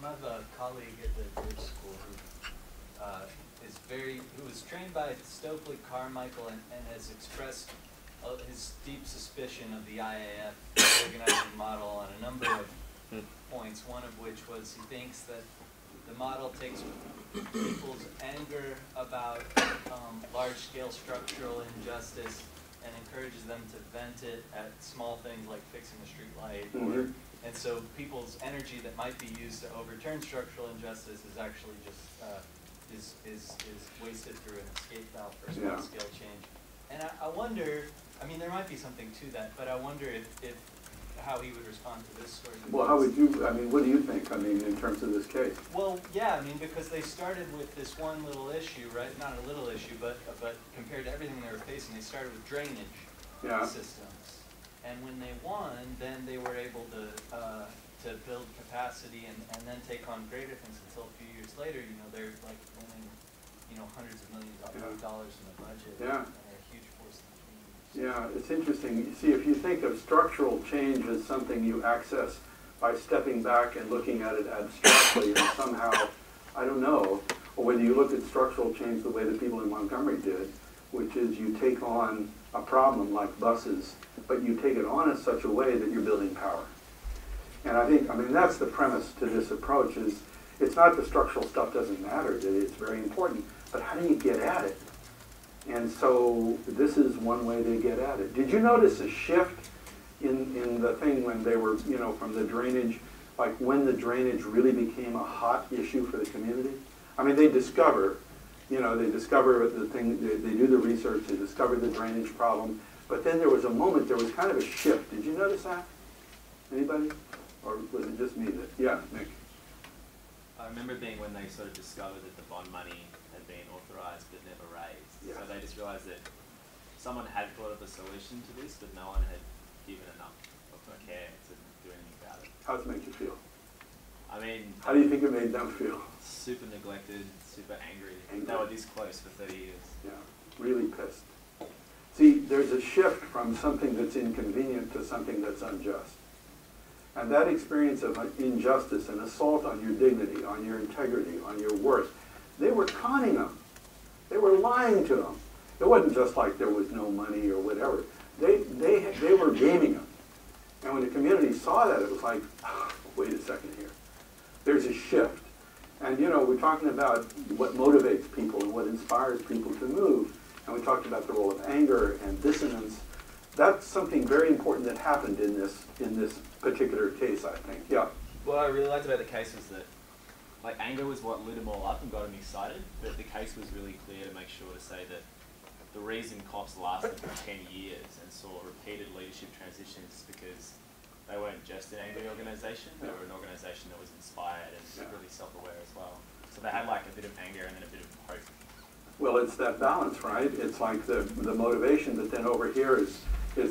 I have a colleague at the bridge school who was trained by Stokely Carmichael and has expressed his deep suspicion of the IAF organizing model on a number of points, one of which was he thinks that the model takes people's anger about large-scale structural injustice and encourages them to vent it at small things like fixing a street light. And so people's energy that might be used to overturn structural injustice is actually just is wasted through an escape valve for small-scale change. And I wonder, I mean, there might be something to that, but I wonder if how he would respond to this sort of. Well, how would you, I mean, what do you think, I mean, in terms of this case? Well, yeah, I mean, because they started with this one little issue, right? Not a little issue, but compared to everything they were facing, they started with drainage systems. And when they won, then they were able to build capacity and then take on greater things until a few years later, you know, they're like winning, you know, hundreds of millions of dollars in the budget. Yeah. And a huge force in the community. Yeah, it's interesting. You see, if you think of structural change as something you access by stepping back and looking at it abstractly and somehow, I don't know, or whether you look at structural change the way the people in Montgomery did, which is you take on a problem like buses, but you take it on in such a way that you're building power. And I think, I mean, that's the premise to this approach is, it's not the structural stuff doesn't matter, that it's very important, but how do you get at it? And so this is one way they get at it. Did you notice a shift in the thing when they were, you know, from the drainage, like when the drainage really became a hot issue for the community? I mean, they discover, you know, they discover the thing, they do the research, they discover the drainage problem, but then there was a moment, there was kind of a shift. Did you notice that? Anybody? Or was it just me that, yeah, Nick? I remember being when they sort of discovered that the bond money had been authorized but never raised. Yeah. So they just realized that someone had thought of a solution to this, but no one had given enough of a care to do anything about it. How does it make you feel? I mean, how do you think it made them feel? Super neglected, super angry. They were this close for 30 years. Yeah, really pissed. See, there's a shift from something that's inconvenient to something that's unjust. And that experience of injustice and assault on your dignity, on your integrity, on your worth, they were conning them. They were lying to them. It wasn't just like there was no money or whatever. They were gaming them. And when the community saw that, it was like, oh, wait a second here. There's a shift. And you know, we're talking about what motivates people and what inspires people to move. And we talked about the role of anger and dissonance. That's something very important that happened in this particular case, I think. Yeah. What I really liked about the case was that, like, anger was what lit them all up and got them excited, but the case was really clear to make sure to say that the reason cops lasted for 10 years and saw repeated leadership transitions because they weren't just an angry organisation, they were an organisation that was inspired and really self-aware as well. So they had like a bit of anger and then a bit of hope. Well, it's that balance, right? It's like the motivation, but then over here is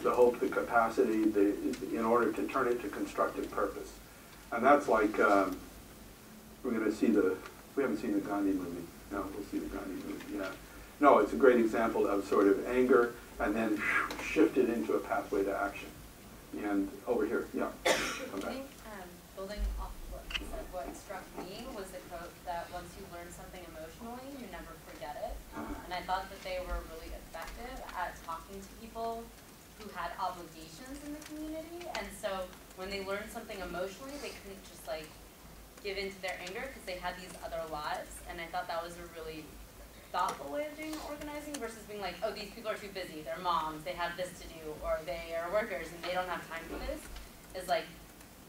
the hope, the capacity, in order to turn it to constructive purpose. And that's like, we're going to see we haven't seen the Gandhi movie. No, we'll see the Gandhi movie, yeah. No, it's a great example of sort of anger and then shifted into a pathway to action. And over here, yeah. Come back. I think building off of what you said, what struck me was the quote that once you learn something emotionally, you never forget it. And I thought that they were really effective at talking to people who had obligations in the community. And so when they learned something emotionally, they couldn't just like give in to their anger because they had these other lives, and I thought that was a really thoughtful way of doing organizing versus being like, oh, these people are too busy, they're moms, they have this to do, or they are workers and they don't have time for this, is like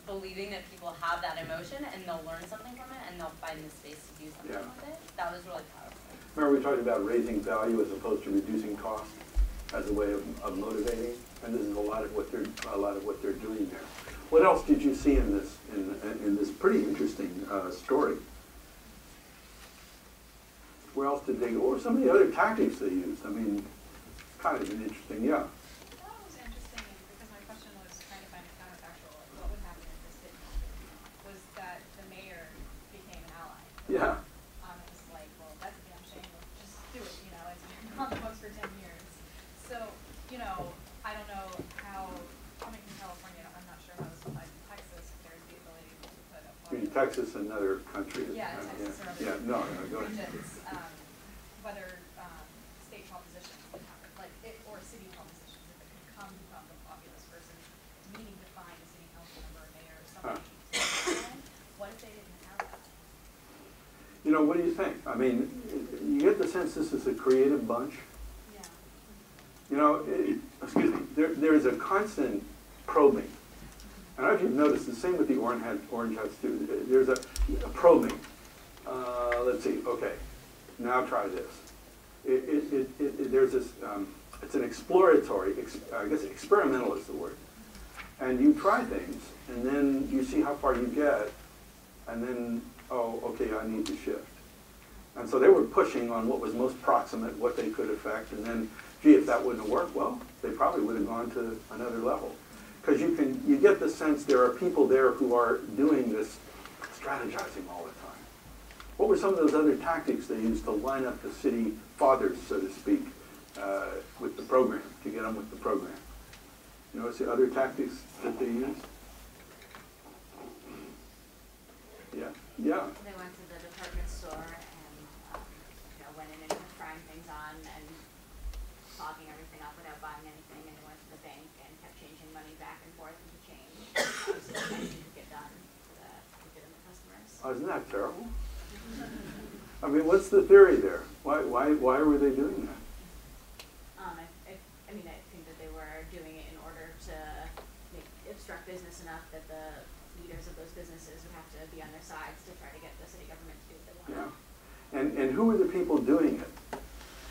believing that people have that emotion and they'll learn something from it and they'll find the space to do something with it. That was really powerful. Remember we talked about raising value as opposed to reducing cost as a way of motivating, and this is a lot of what they're doing there. What else did you see in this pretty interesting story? Where else did they go? What were some of the other tactics they used? I mean, kind of an interesting, yeah. That was interesting because my question was trying to find a counterfactual, like what would happen if this didn't happen, was that the mayor became an ally. Yeah. It was like, well, that's a damn shame, just do it, you know, it's been on the books for 10 years. So, you know, I don't know how, coming from California, I'm not sure how this applies in Texas, if there's the ability to put a I mean, Texas and other countries. Yeah, Texas or other go ahead. regions, whether state propositions would happen, like or city propositions, if it could come from the populous person needing to find a city council member, a mayor, or somebody. What if they didn't have that? You know, what do you think? I mean, you get the sense this is a creative bunch. Yeah. You know, excuse me, there's a constant probing. I don't know if you've noticed, the same with the orange hats too. There's a probing. Let's see, okay, now try this. There's this, it's an exploratory, I guess experimental is the word. And you try things, and then you see how far you get, and then, oh, okay, I need to shift. And so they were pushing on what was most proximate, what they could affect, and then, gee, if that wouldn't have worked, well, they probably would have gone to another level. Because you get the sense there are people there who are doing this strategizing all the time. What were some of those other tactics they used to line up the city fathers, so to speak, with the program, to get them with the program? You know, what's the other tactics that they used? Yeah, yeah. They went to the department store and went in and trying things on and fogging everything up without buying anything, and they went to the bank and kept changing money back and forth into change so that anything could get done to get them the customers. Oh, isn't that terrible? I mean, what's the theory there? Why were they doing that? I mean, I think that they were doing it in order to obstruct business enough that the leaders of those businesses would have to be on their sides to try to get the city government to do what they wanted. Yeah. And who were the people doing it?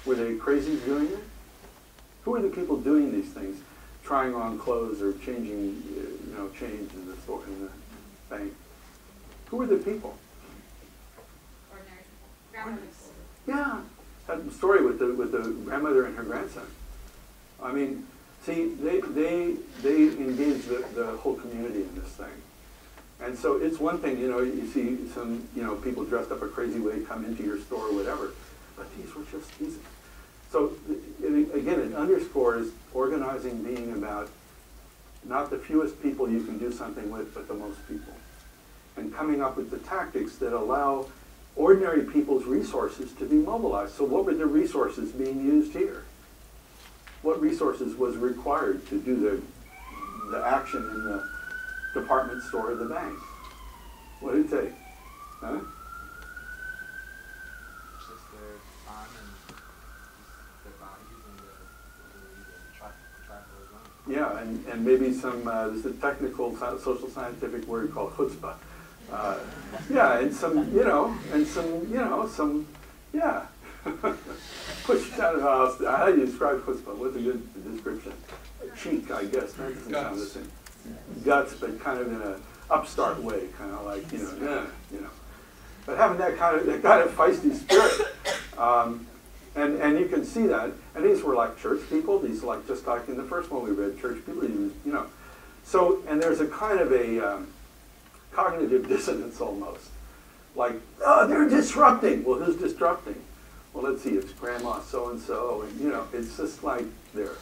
Were they crazies doing it? Who were the people doing these things, trying on clothes or changing, change in the store, in the bank? Who were the people? Ordinary people. Grandmothers. Yeah, that story with the grandmother and her grandson. I mean, see, they engage the whole community in this thing. And so it's one thing, you see some, people dressed up a crazy way come into your store or whatever, but these were just these. So again, it underscores organizing being about not the fewest people you can do something with, but the most people. And coming up with the tactics that allow ordinary people's resources to be mobilized. So what were the resources being used here? What resources was required to do the action in the department store or the bank? What did it take? Huh? Just their time and their values and the tribal as well. Yeah, and maybe some, there's a technical social scientific word called chutzpah. Yeah, and some, yeah. Push out of the house. How do you describe chutzpah? What's a good description? Cheek, I guess. That doesn't sound the same. Guts, but kind of in an upstart way, kind of like, But having that kind of feisty spirit, and you can see that. And these were like church people. These like just like in the first one we read, church people. So and there's a kind of a cognitive dissonance almost, like, oh, they're disrupting. Well, who's disrupting? Well, let's see. It's Grandma so and so, and it's just like there.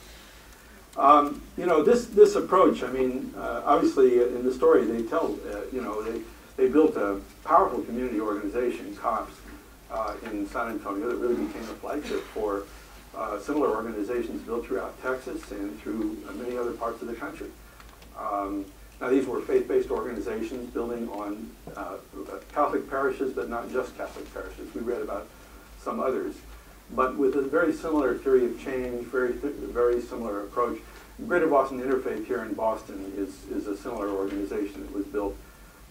This approach, I mean, obviously in the story they tell, they built a powerful community organization, COPS, in San Antonio that really became a flagship for similar organizations built throughout Texas and through many other parts of the country. Now, these were faith-based organizations building on Catholic parishes, but not just Catholic parishes. We read about some others, but with a very similar theory of change, very similar approach. Greater Boston Interfaith here in Boston is a similar organization. It was built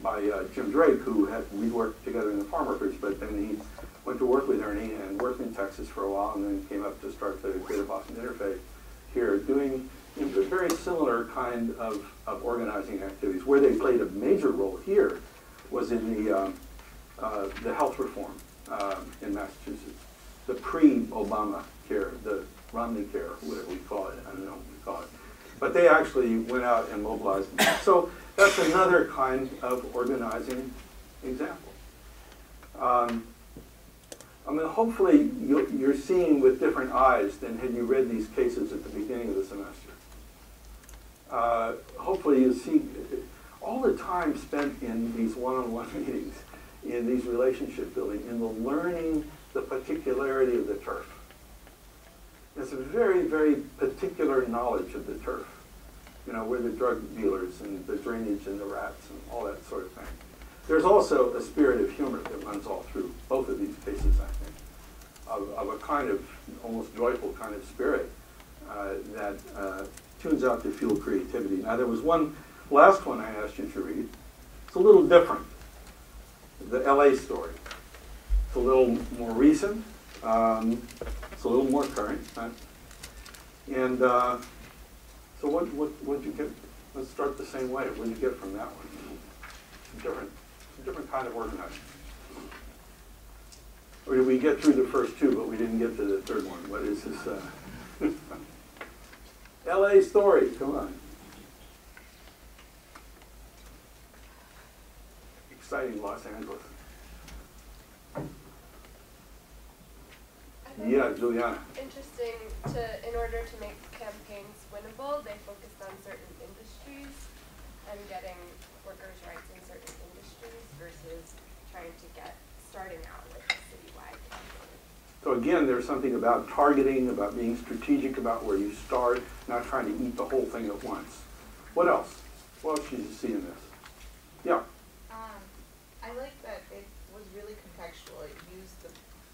by Jim Drake, we worked together in the farm workers, but then he went to work with Ernie and worked in Texas for a while, and then came up to start the Greater Boston Interfaith here, doing a very similar kind of organizing activities. Where they played a major role here was in the health reform in Massachusetts, the pre-Obama care, the Romney care, whatever we call it. I don't know what we call it. But they actually went out and mobilized them. So that's another kind of organizing example. I mean, hopefully you're seeing with different eyes than had you read these cases at the beginning of the semester. Hopefully you see all the time spent in these one-on-one meetings, in these relationship building, in the learning the particularity of the turf. It's a very, very particular knowledge of the turf. You know, where the drug dealers and the drainage and the rats and all that sort of thing. There's also a spirit of humor that runs all through both of these cases, I think, of a kind of almost joyful kind of spirit that tunes out to fuel creativity. Now, there was one last one I asked you to read. It's a little different. The LA story. It's a little more recent. It's a little more current. And so what did you get? Let's start the same way. What did you get from that one? It's a different kind of organizing. Or did we get through the first two, but we didn't get to the third one? What is this? LA story, come on. Exciting Los Angeles. Yeah, Juliana. Interesting in order to make campaigns winnable, they focused on certain industries and getting workers' rights in certain industries versus trying to starting out with a citywide campaign. So again, there's something about targeting, about being strategic about where you start, not trying to eat the whole thing at once. What else? What else did you see in this? Yeah. I like that it was really contextual. It used the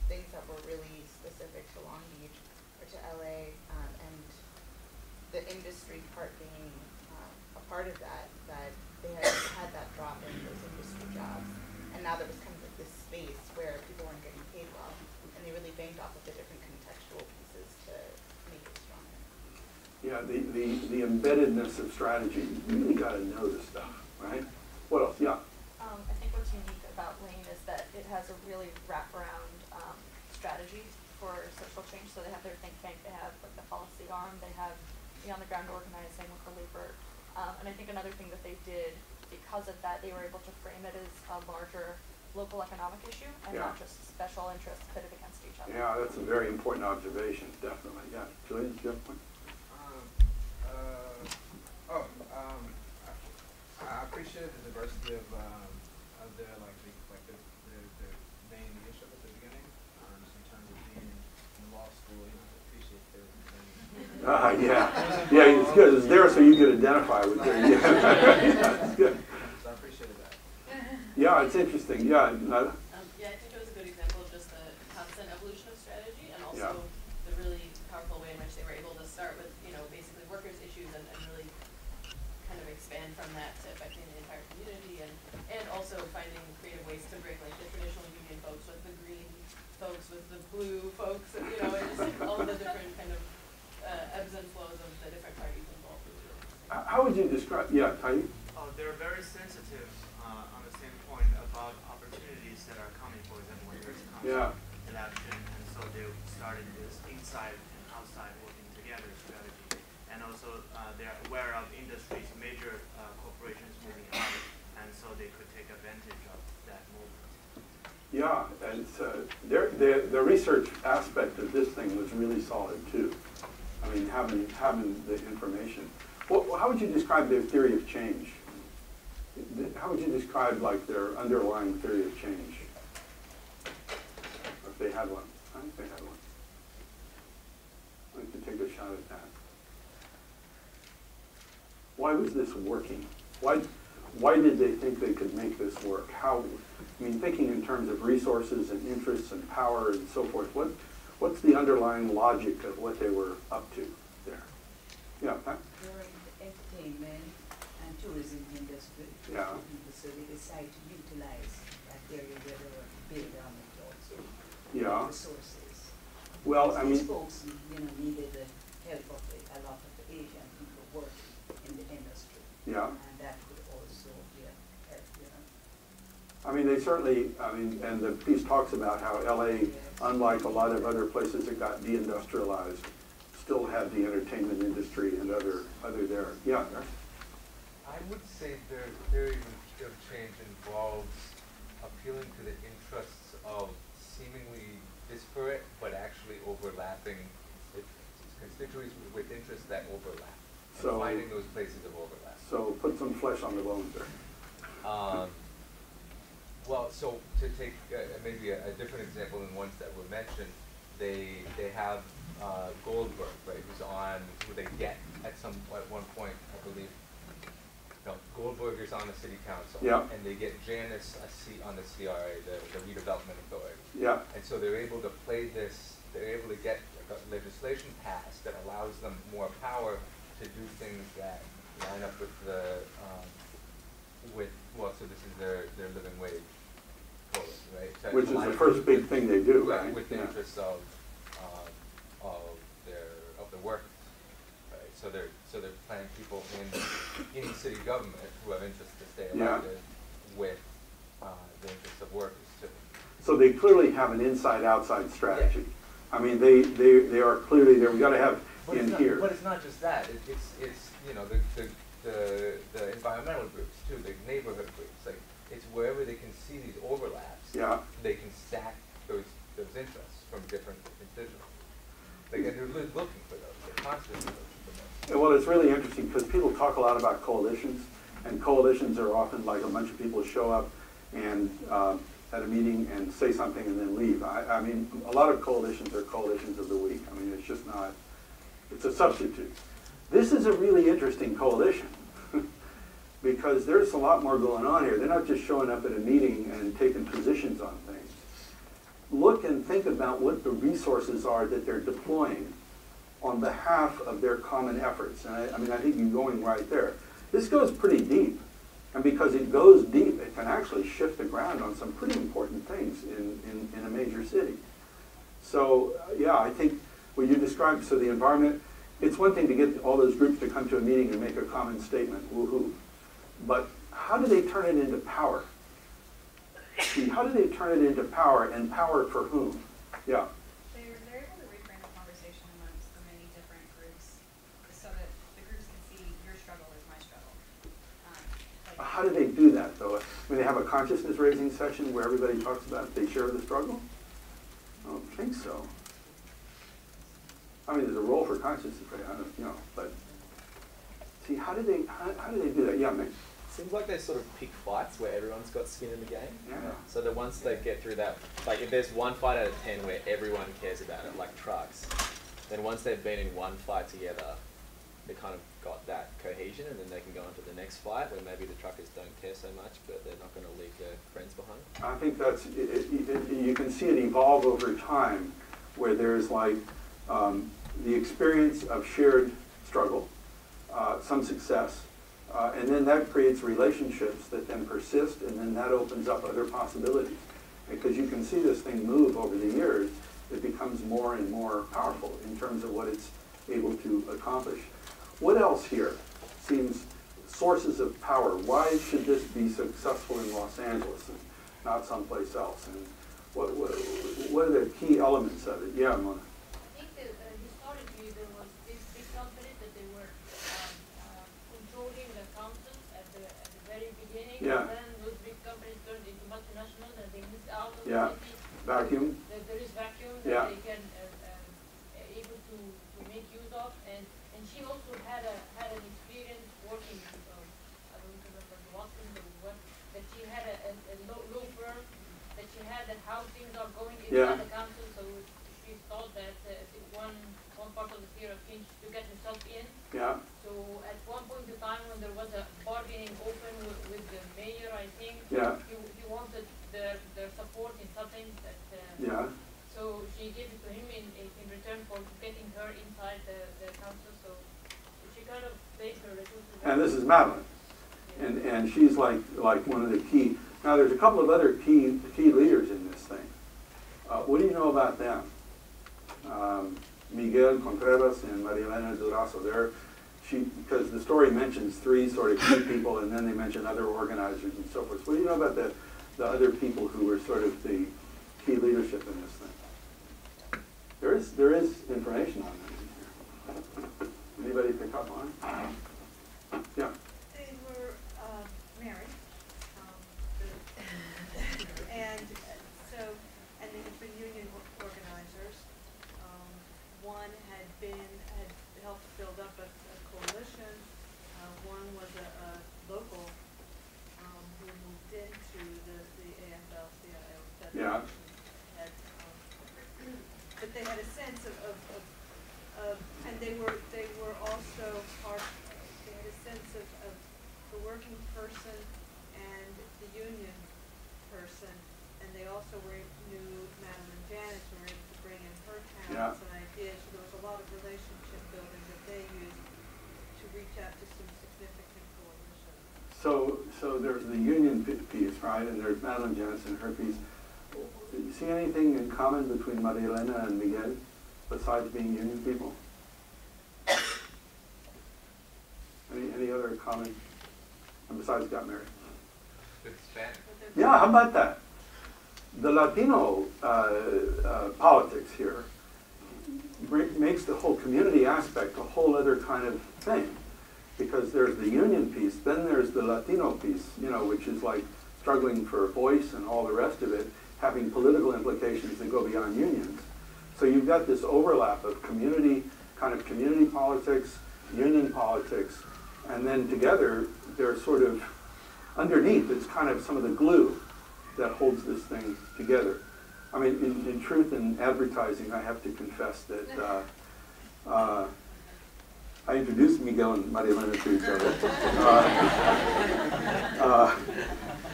things that were really specific to Long Beach or to LA, and the industry part being a part of that they had that drop in those industry jobs. And now there was kind of this space where people weren't getting paid well, and they really banked off of the different contextual pieces to make it stronger. Yeah, the embeddedness of strategy, you really got to know this stuff, right? What else? Yeah. I think what's unique about Lane is that it has a really wraparound strategy for social change. So they have their think tank, they have like the policy arm, they have the on-the-ground organizing with the labor. And I think another thing that they did because of that, they were able to frame it as a larger local economic issue and not just special interests pitted against each other. Yeah, that's a very important observation, definitely. Yeah, Julian, do you have a point? I appreciate the diversity of their main leadership at the beginning, just in terms of being in law school. You know, I appreciate their Yeah, it's good. It's there so you can identify with it. Yeah, it's good. So I appreciated that. Yeah, it's interesting. Yeah. Yeah, I think it was a good example of just the constant evolution of strategy, and also the really powerful way in which they were able to start with, basically workers' issues and really kind of expand from that to affecting the entire community, and also finding creative ways to bring like the traditional union folks with the green folks with the blue folks, and and just like all the different kind of ebbs and flows of the different parties involved. How would you describe? Yeah, Tayyip? They're very sensitive on the same point about opportunities that are coming. For example, when there's a constant election, and so they started this inside and outside working together strategy. And also they're aware of industries, major corporations moving out, and so they could take advantage of that movement. Yeah, and the research aspect of this thing was really solid too. I mean, having the information. Well, how would you describe their theory of change? How would you describe like their underlying theory of change? Or if they had one. I think they had one. I'd like to take a shot at that. Why was this working? Why did they think they could make this work? How, I mean, thinking in terms of resources and interests and power and so forth, what's the underlying logic of what they were up to there? Yeah, Pat? They're in the entertainment and tourism industry. Yeah. So they decide to utilize that area where they were built on it also. Yeah. Resources. Well, I mean, these folks, needed the help of a lot of the Asian people working in the industry. yeah. And that could also be a help, I mean, they certainly, and the piece talks about how LA, unlike a lot of other places that got deindustrialized, still had the entertainment industry and other there. Yeah. I would say their theory of change involves appealing to the interests of seemingly disparate but actually overlapping constituencies with interests that overlap. So, finding those places of overlap. So put some flesh on the bones there. Well, so to take maybe a different example than ones that were mentioned, they have Goldberg, right, who they get at one point, I believe. No, Goldberg is on the city council, yeah. and they get Janice a seat on the CRA, the Redevelopment Authority. Yeah. And so they're able to play this. They're able to get legislation passed that allows them more power to do things that line up with the so this is their living wage quota, right? So which is the first big thing they do, right? With the interests of the workers, right? So they're planning people in city government who have interest to stay elected with the interests of workers too. So they clearly have an inside-outside strategy. Yeah. I mean, they are clearly there. We got to have but in here. But it's not just that. It's the environmental groups too, the neighborhood groups. Like it's wherever they can see these overlaps. Yeah. They can stack those interests from different constituents. Like and they're looking for those. They're constantly looking for those. Yeah, well, it's really interesting because people talk a lot about coalitions, and coalitions are often like a bunch of people show up and at a meeting and say something and then leave. I mean, a lot of coalitions are coalitions of the week. I mean, it's just not. It's a substitute. This is a really interesting coalition because there's a lot more going on here. They're not just showing up at a meeting and taking positions on things. Look and think about what the resources are that they're deploying on behalf of their common efforts. And I mean, I think you're going right there. This goes pretty deep. And because it goes deep, it can actually shift the ground on some pretty important things in a major city. So, yeah, I think what you described, so the environment, it's one thing to get all those groups to come to a meeting and make a common statement, woohoo. But how do they turn it into power? See, how do they turn it into power, and power for whom? Yeah. They're able to reframe the conversation amongst the many different groups so that the groups can see your struggle is my struggle. How do they do that, though? I mean, they have a consciousness-raising session where everybody talks about they share the struggle? I don't think so. I mean, there's a role for consciousness, but see, how do they do that? Yeah, Mick. Seems like they sort of pick fights where everyone's got skin in the game. Yeah. So that once they get through that, like if there's one fight out of 10 where everyone cares about it, like trucks, then once they've been in one fight together, they kind of got that cohesion, and then they can go on to the next fight where maybe the truckers don't care so much, but they're not going to leave their friends behind. I think that's, you can see it evolve over time where there's like the experience of shared struggle, some success, and then that creates relationships that then persist, and then that opens up other possibilities. Because you can see this thing move over the years, it becomes more and more powerful in terms of what it's able to accomplish. What else here seems sources of power? Why should this be successful in Los Angeles and not someplace else? And what are the key elements of it? Yeah, Mona. I think that historically there was these big companies that they were controlling the councils at the very beginning. Yeah. And then those big companies turned into multinationals and they moved out of Yeah. the city. Vacuum. There is vacuum Yeah. that they can able to make use of, and she also had an experience working. I don't remember Watson or what, that she had a law firm that she had that how things are going inside the council. So she thought that one part of the theory of change to get herself in. Yeah. So at one point in time when there was a bargaining over is Madeline, and she's like one of the key. Now there's a couple of other key leaders in this thing. What do you know about them? Miguel Contreras and Maria Elena Durazo. Because the story mentions three sort of key people, and then they mention other organizers and so forth. So what do you know about the other people who were sort of the key leadership in this thing? There is information on them in here. Anybody pick up on it? Yeah. They were married, and they had been union organizers. One had helped build up a coalition. One was a local who moved into the AFL-CIO federation. Yeah. But they had a sense of and they were also part. They had a sense of the working person and the union person, and they also knew Madeline Janice and were able to bring in her talents and ideas. So there was a lot of relationship building that they used to reach out to some significant coalitions. So there's the union piece, right? And there's Madeline Janice and her piece. Do you see anything in common between Maria Elena and Miguel besides being union people? Any other common? And besides got married. Yeah, how about that? The Latino politics here makes the whole community aspect a whole other kind of thing. Because there's the union piece, then there's the Latino piece, which is like struggling for a voice and all the rest of it, having political implications that go beyond unions. So you've got this overlap of community politics, union politics, and then together they're sort of underneath. It's kind of some of the glue that holds this thing together. I mean, in truth, in advertising, I have to confess that I introduced Miguel and Maria Elena to each other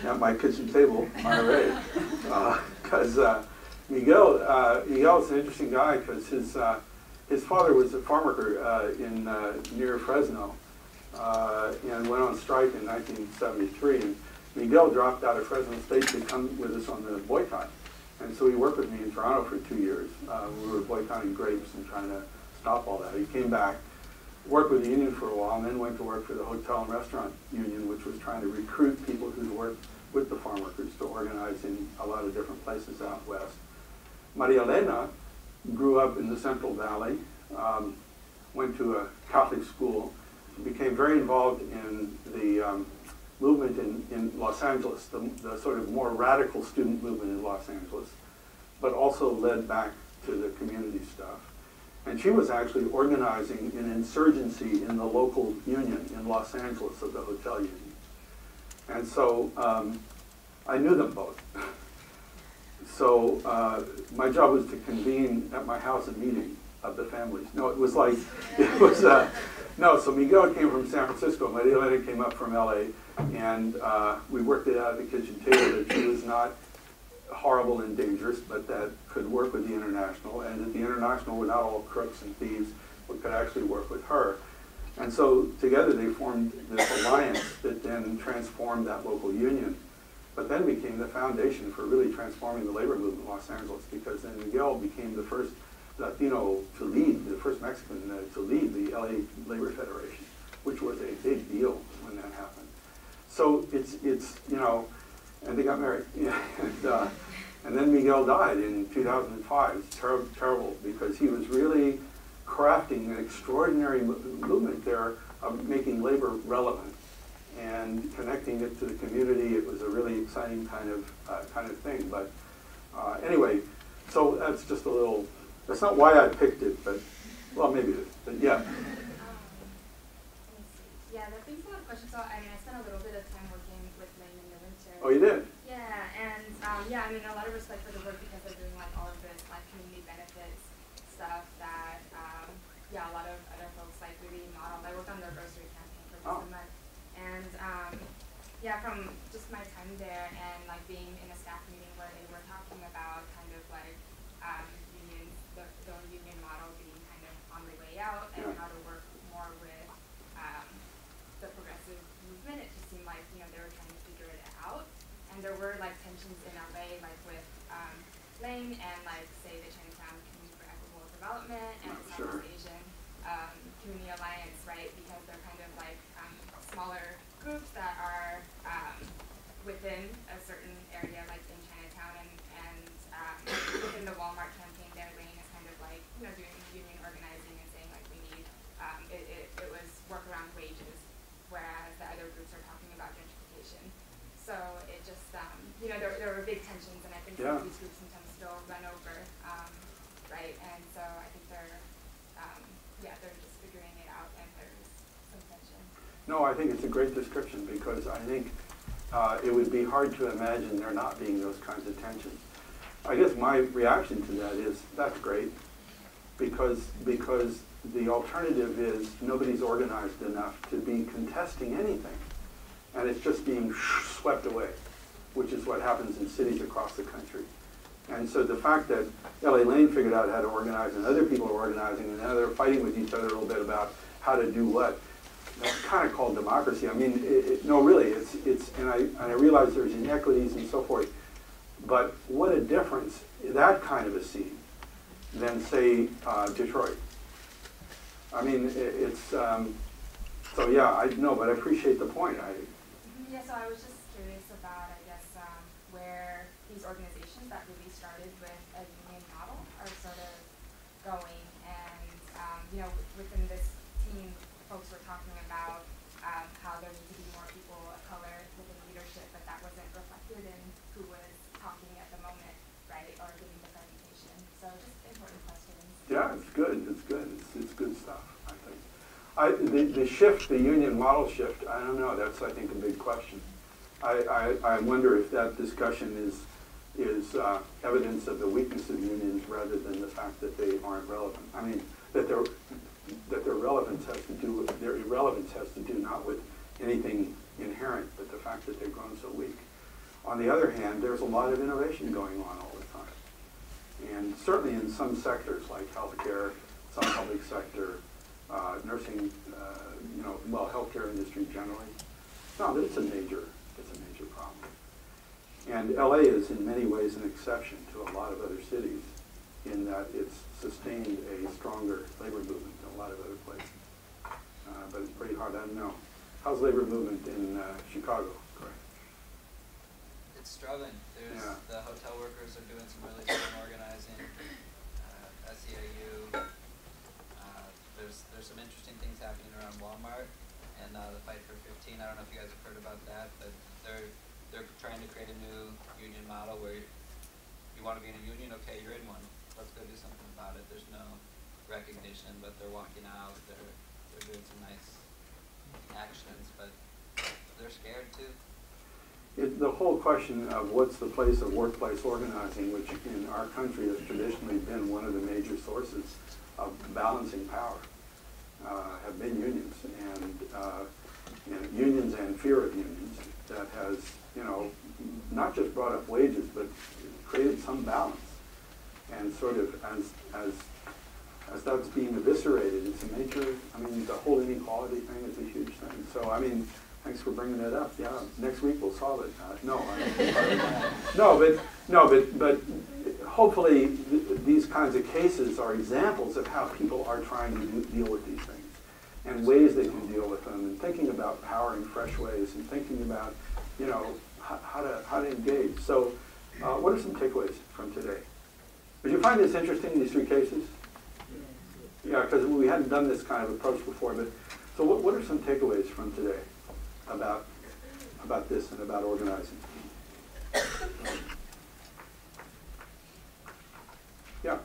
at my kitchen table, Monterey, because Miguel's an interesting guy because his father was a farm worker near Fresno and went on strike in 1973. And Miguel dropped out of Fresno State to come with us on the boycott. And so he worked with me in Toronto for 2 years. We were boycotting grapes and trying to stop all that. He came back, worked with the union for a while, and then went to work for the Hotel and Restaurant Union, which was trying to recruit people who worked with the farm workers to organize in a lot of different places out west. Maria Elena grew up in the Central Valley, went to a Catholic school, became very involved in the movement in Los Angeles, the sort of more radical student movement in Los Angeles, but also led back to the community stuff. And she was actually organizing an insurgency in the local union in Los Angeles of the hotel union. And so I knew them both. So my job was to convene at my house a meeting of the families. No, it was like, so Miguel came from San Francisco, Maria Elena came up from LA, and we worked it out at the kitchen table that she was not horrible and dangerous, but that could work with the International, and that the International were not all crooks and thieves, but could actually work with her. And so together they formed this alliance that then transformed that local union, but then became the foundation for really transforming the labor movement in Los Angeles, because then Miguel became the first Latino to lead, the first Mexican to lead the LA Labor Federation, which was a big deal when that happened. So it's and they got married. And then Miguel died in 2005. It's terrible because he was really crafting an extraordinary movement there of making labor relevant and connecting it to the community. It was a really exciting kind of thing. But anyway, so that's just a little. That's not why I picked it, but well, maybe it is. But yeah. Yeah, that brings a lot of questions. So I spent a little bit of time working with Lane in the winter. Oh, you did? Yeah, and a lot of respect for the work because they're doing like all of this like community benefits stuff that a lot of other folks like really modeled. I worked on their grocery campaign for just a month, and from just my time there and like being in a staff meeting where they were talking about kind of like unions, the union model being kind of on the way out and how to work more with the progressive organizations in LA, like with Lane and like say the Chinatown Community for Equitable Development and the Southeast Asian Community Alliance, right? Because they're kind of like smaller groups that are within a certain area, like in Chinatown, and within the Walmart campaign, their Lane is kind of like, you know, doing union organizing and saying like we need, it was work around wages, whereas the other groups are talking about gentrification. So it just, you know, there were big tensions, and I think some of these groups sometimes still run over, right? And so I think they're, yeah, they're just figuring it out, and there's some tension. No, I think it's a great description, because I think it would be hard to imagine there not being those kinds of tensions. I guess my reaction to that is, that's great, because the alternative is nobody's organized enough to be contesting anything, and it's just being swept away, which is what happens in cities across the country. And so the fact that LA Lane figured out how to organize, and other people are organizing, and now they're fighting with each other a little bit about how to do what, that's kind of called democracy. I mean, no, really, and I realize there's inequities and so forth, but what a difference that kind of a scene than, say, Detroit. I mean, it's, so yeah, I know, but I appreciate the point. Yeah, so I was just curious about, I guess, where these organizations that really started with a union model are sort of going, and, you know, within this team, folks were talking about how there need to be more people of color within leadership, but that wasn't reflected in who was talking at the moment, right, or giving the presentation. So just important questions. Yeah, it's good. It's good. It's good stuff, I think. The shift, the union model shift, I don't know. That's, I think, a big question. I wonder if that discussion is evidence of the weakness of unions rather than the fact that they aren't relevant. I mean, that their relevance has to do with, their irrelevance has to do not with anything inherent, but the fact that they've grown so weak. On the other hand, there's a lot of innovation going on all the time. And certainly in some sectors like healthcare, some public sector, nursing, you know, well, healthcare industry generally. No, it's a major problem. And LA is in many ways an exception to a lot of other cities in that it's sustained a stronger labor movement than a lot of other places. But it's pretty hard. I don't know. How's labor movement in Chicago? Correct. It's struggling. There's the hotel workers are doing some really strong organizing. SEIU. There's some interesting things happening around Walmart and the fight for 15. I don't know if you guys have heard about that, but they're trying to create a new union model where you want to be in a union. Okay, you're in one. Let's go do something about it. There's no recognition, but they're walking out. They're doing some nice actions, but they're scared too. The whole question of what's the place of workplace organizing, which in our country has traditionally been one of the major sources of balancing power, have been unions, and unions and fear of unions that has, you know, not just brought up wages, but created some balance. And sort of as that's being eviscerated, it's a major, I mean, the whole inequality thing is a huge thing. So, I mean, thanks for bringing that up. Yeah, next week we'll solve it. But hopefully these kinds of cases are examples of how people are trying to deal with these things and ways they can deal with them, and thinking about power in fresh ways, and thinking about, you know, how to engage. So, what are some takeaways from today? Did you find this interesting, these three cases? Yeah, because we hadn't done this kind of approach before. But so, what are some takeaways from today about this and about organizing? Yeah.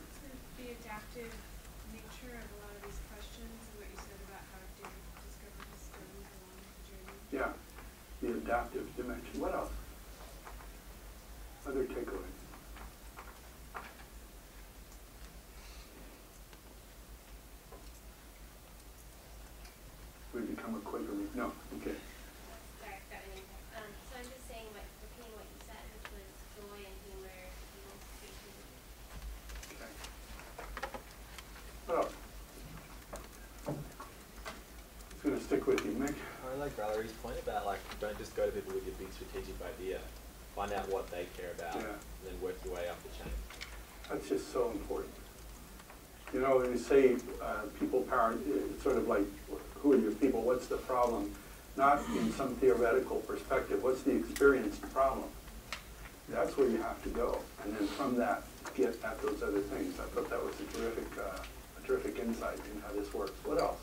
The adaptive nature of a lot of these questions, and what you said about how data discovery has goes along the journey. Yeah, the adaptive dimension. What else? Other takeaways? We become a Quaker. No, okay. Sorry, got an impact. So I'm just saying, repeating what you said, which was joy and humor, emancipation. Okay. What else? It's going to stick with you, Mick. I like Valerie's point about, like, don't just go to people with your big strategic idea. find out what they care about, Yeah. and then work your way up the chain. That's just so important. You know, when you say people power, it's sort of like, who are your people? What's the problem? Not in some theoretical perspective. What's the experienced problem? That's where you have to go. And then from that, get at those other things. I thought that was a terrific insight in how this works. What else?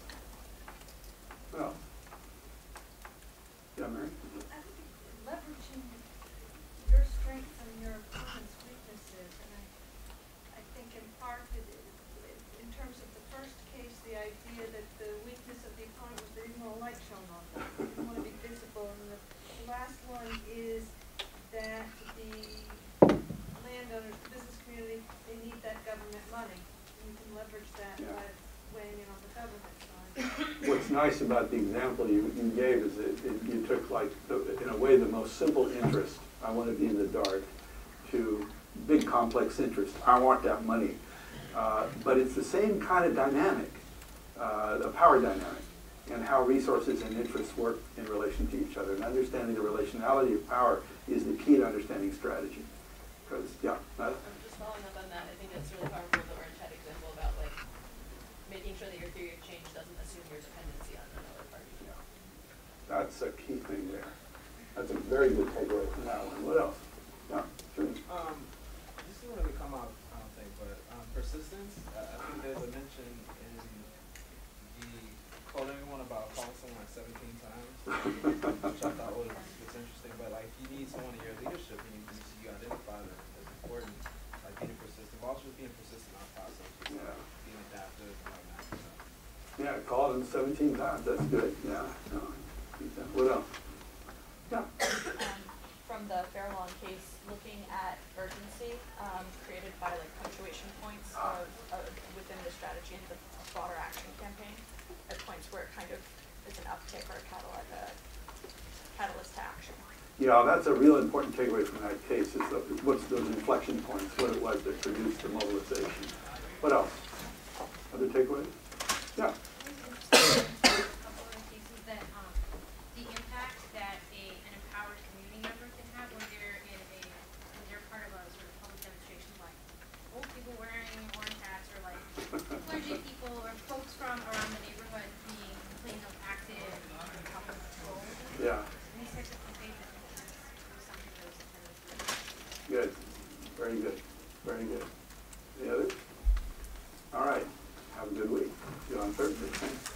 What else? Yeah, Mary? I think leveraging your strengths and your opponent's weaknesses, and I think in part that in terms of the first case, the idea that the weakness of the opponent was they didn't want a light shown on them, they didn't want to be visible, and the last one is that the landowners, the business community, they need that government money, and you can leverage that by weighing in on the government side. What's nice about the example you gave is that you took, like, in a way, the most simple interest, I want to be in the dark, to big complex interest, I want that money. But it's the same kind of dynamic, the power dynamic, and how resources and interests work in relation to each other. And understanding the relationality of power is the key to understanding strategy. Because, yeah. Just following up on that, I think it's really powerful the Orange Hat example about like making sure that your theory of change doesn't assume your dependency on another party. Yeah. That's a key thing there. That's a very good takeaway from that one. What else? Yeah, sure. This didn't really come out, I don't think, but persistence. I think there's a mention in the call everyone about calling someone like 17 times, which I thought was interesting. But like, you need someone in your leadership, and you identify that as important, like being persistent. But also just being persistent on process, just being adaptive and whatnot. So. Yeah, call them 17 times. That's good. Yeah. No. What else? Yeah. From the Fair Lawn case, looking at urgency created by like punctuation points within the strategy and the broader action campaign, at points where it kind of is an uptick or a catalyst to action. Yeah, that's a real important takeaway from that case, is what's those inflection points, what it was that produced the mobilization. What else? Other takeaways? Yeah. The impact that an empowered community member can have when they're part of a sort of public demonstration, like old people wearing orange hats, or like clergy people or folks from around the neighborhood being active in public control. Yeah. These types of campaigns, I think that's something that was intended to do. Good. Very good. Very good. Any others? All right. Have a good week. See you on Thursday. Thanks.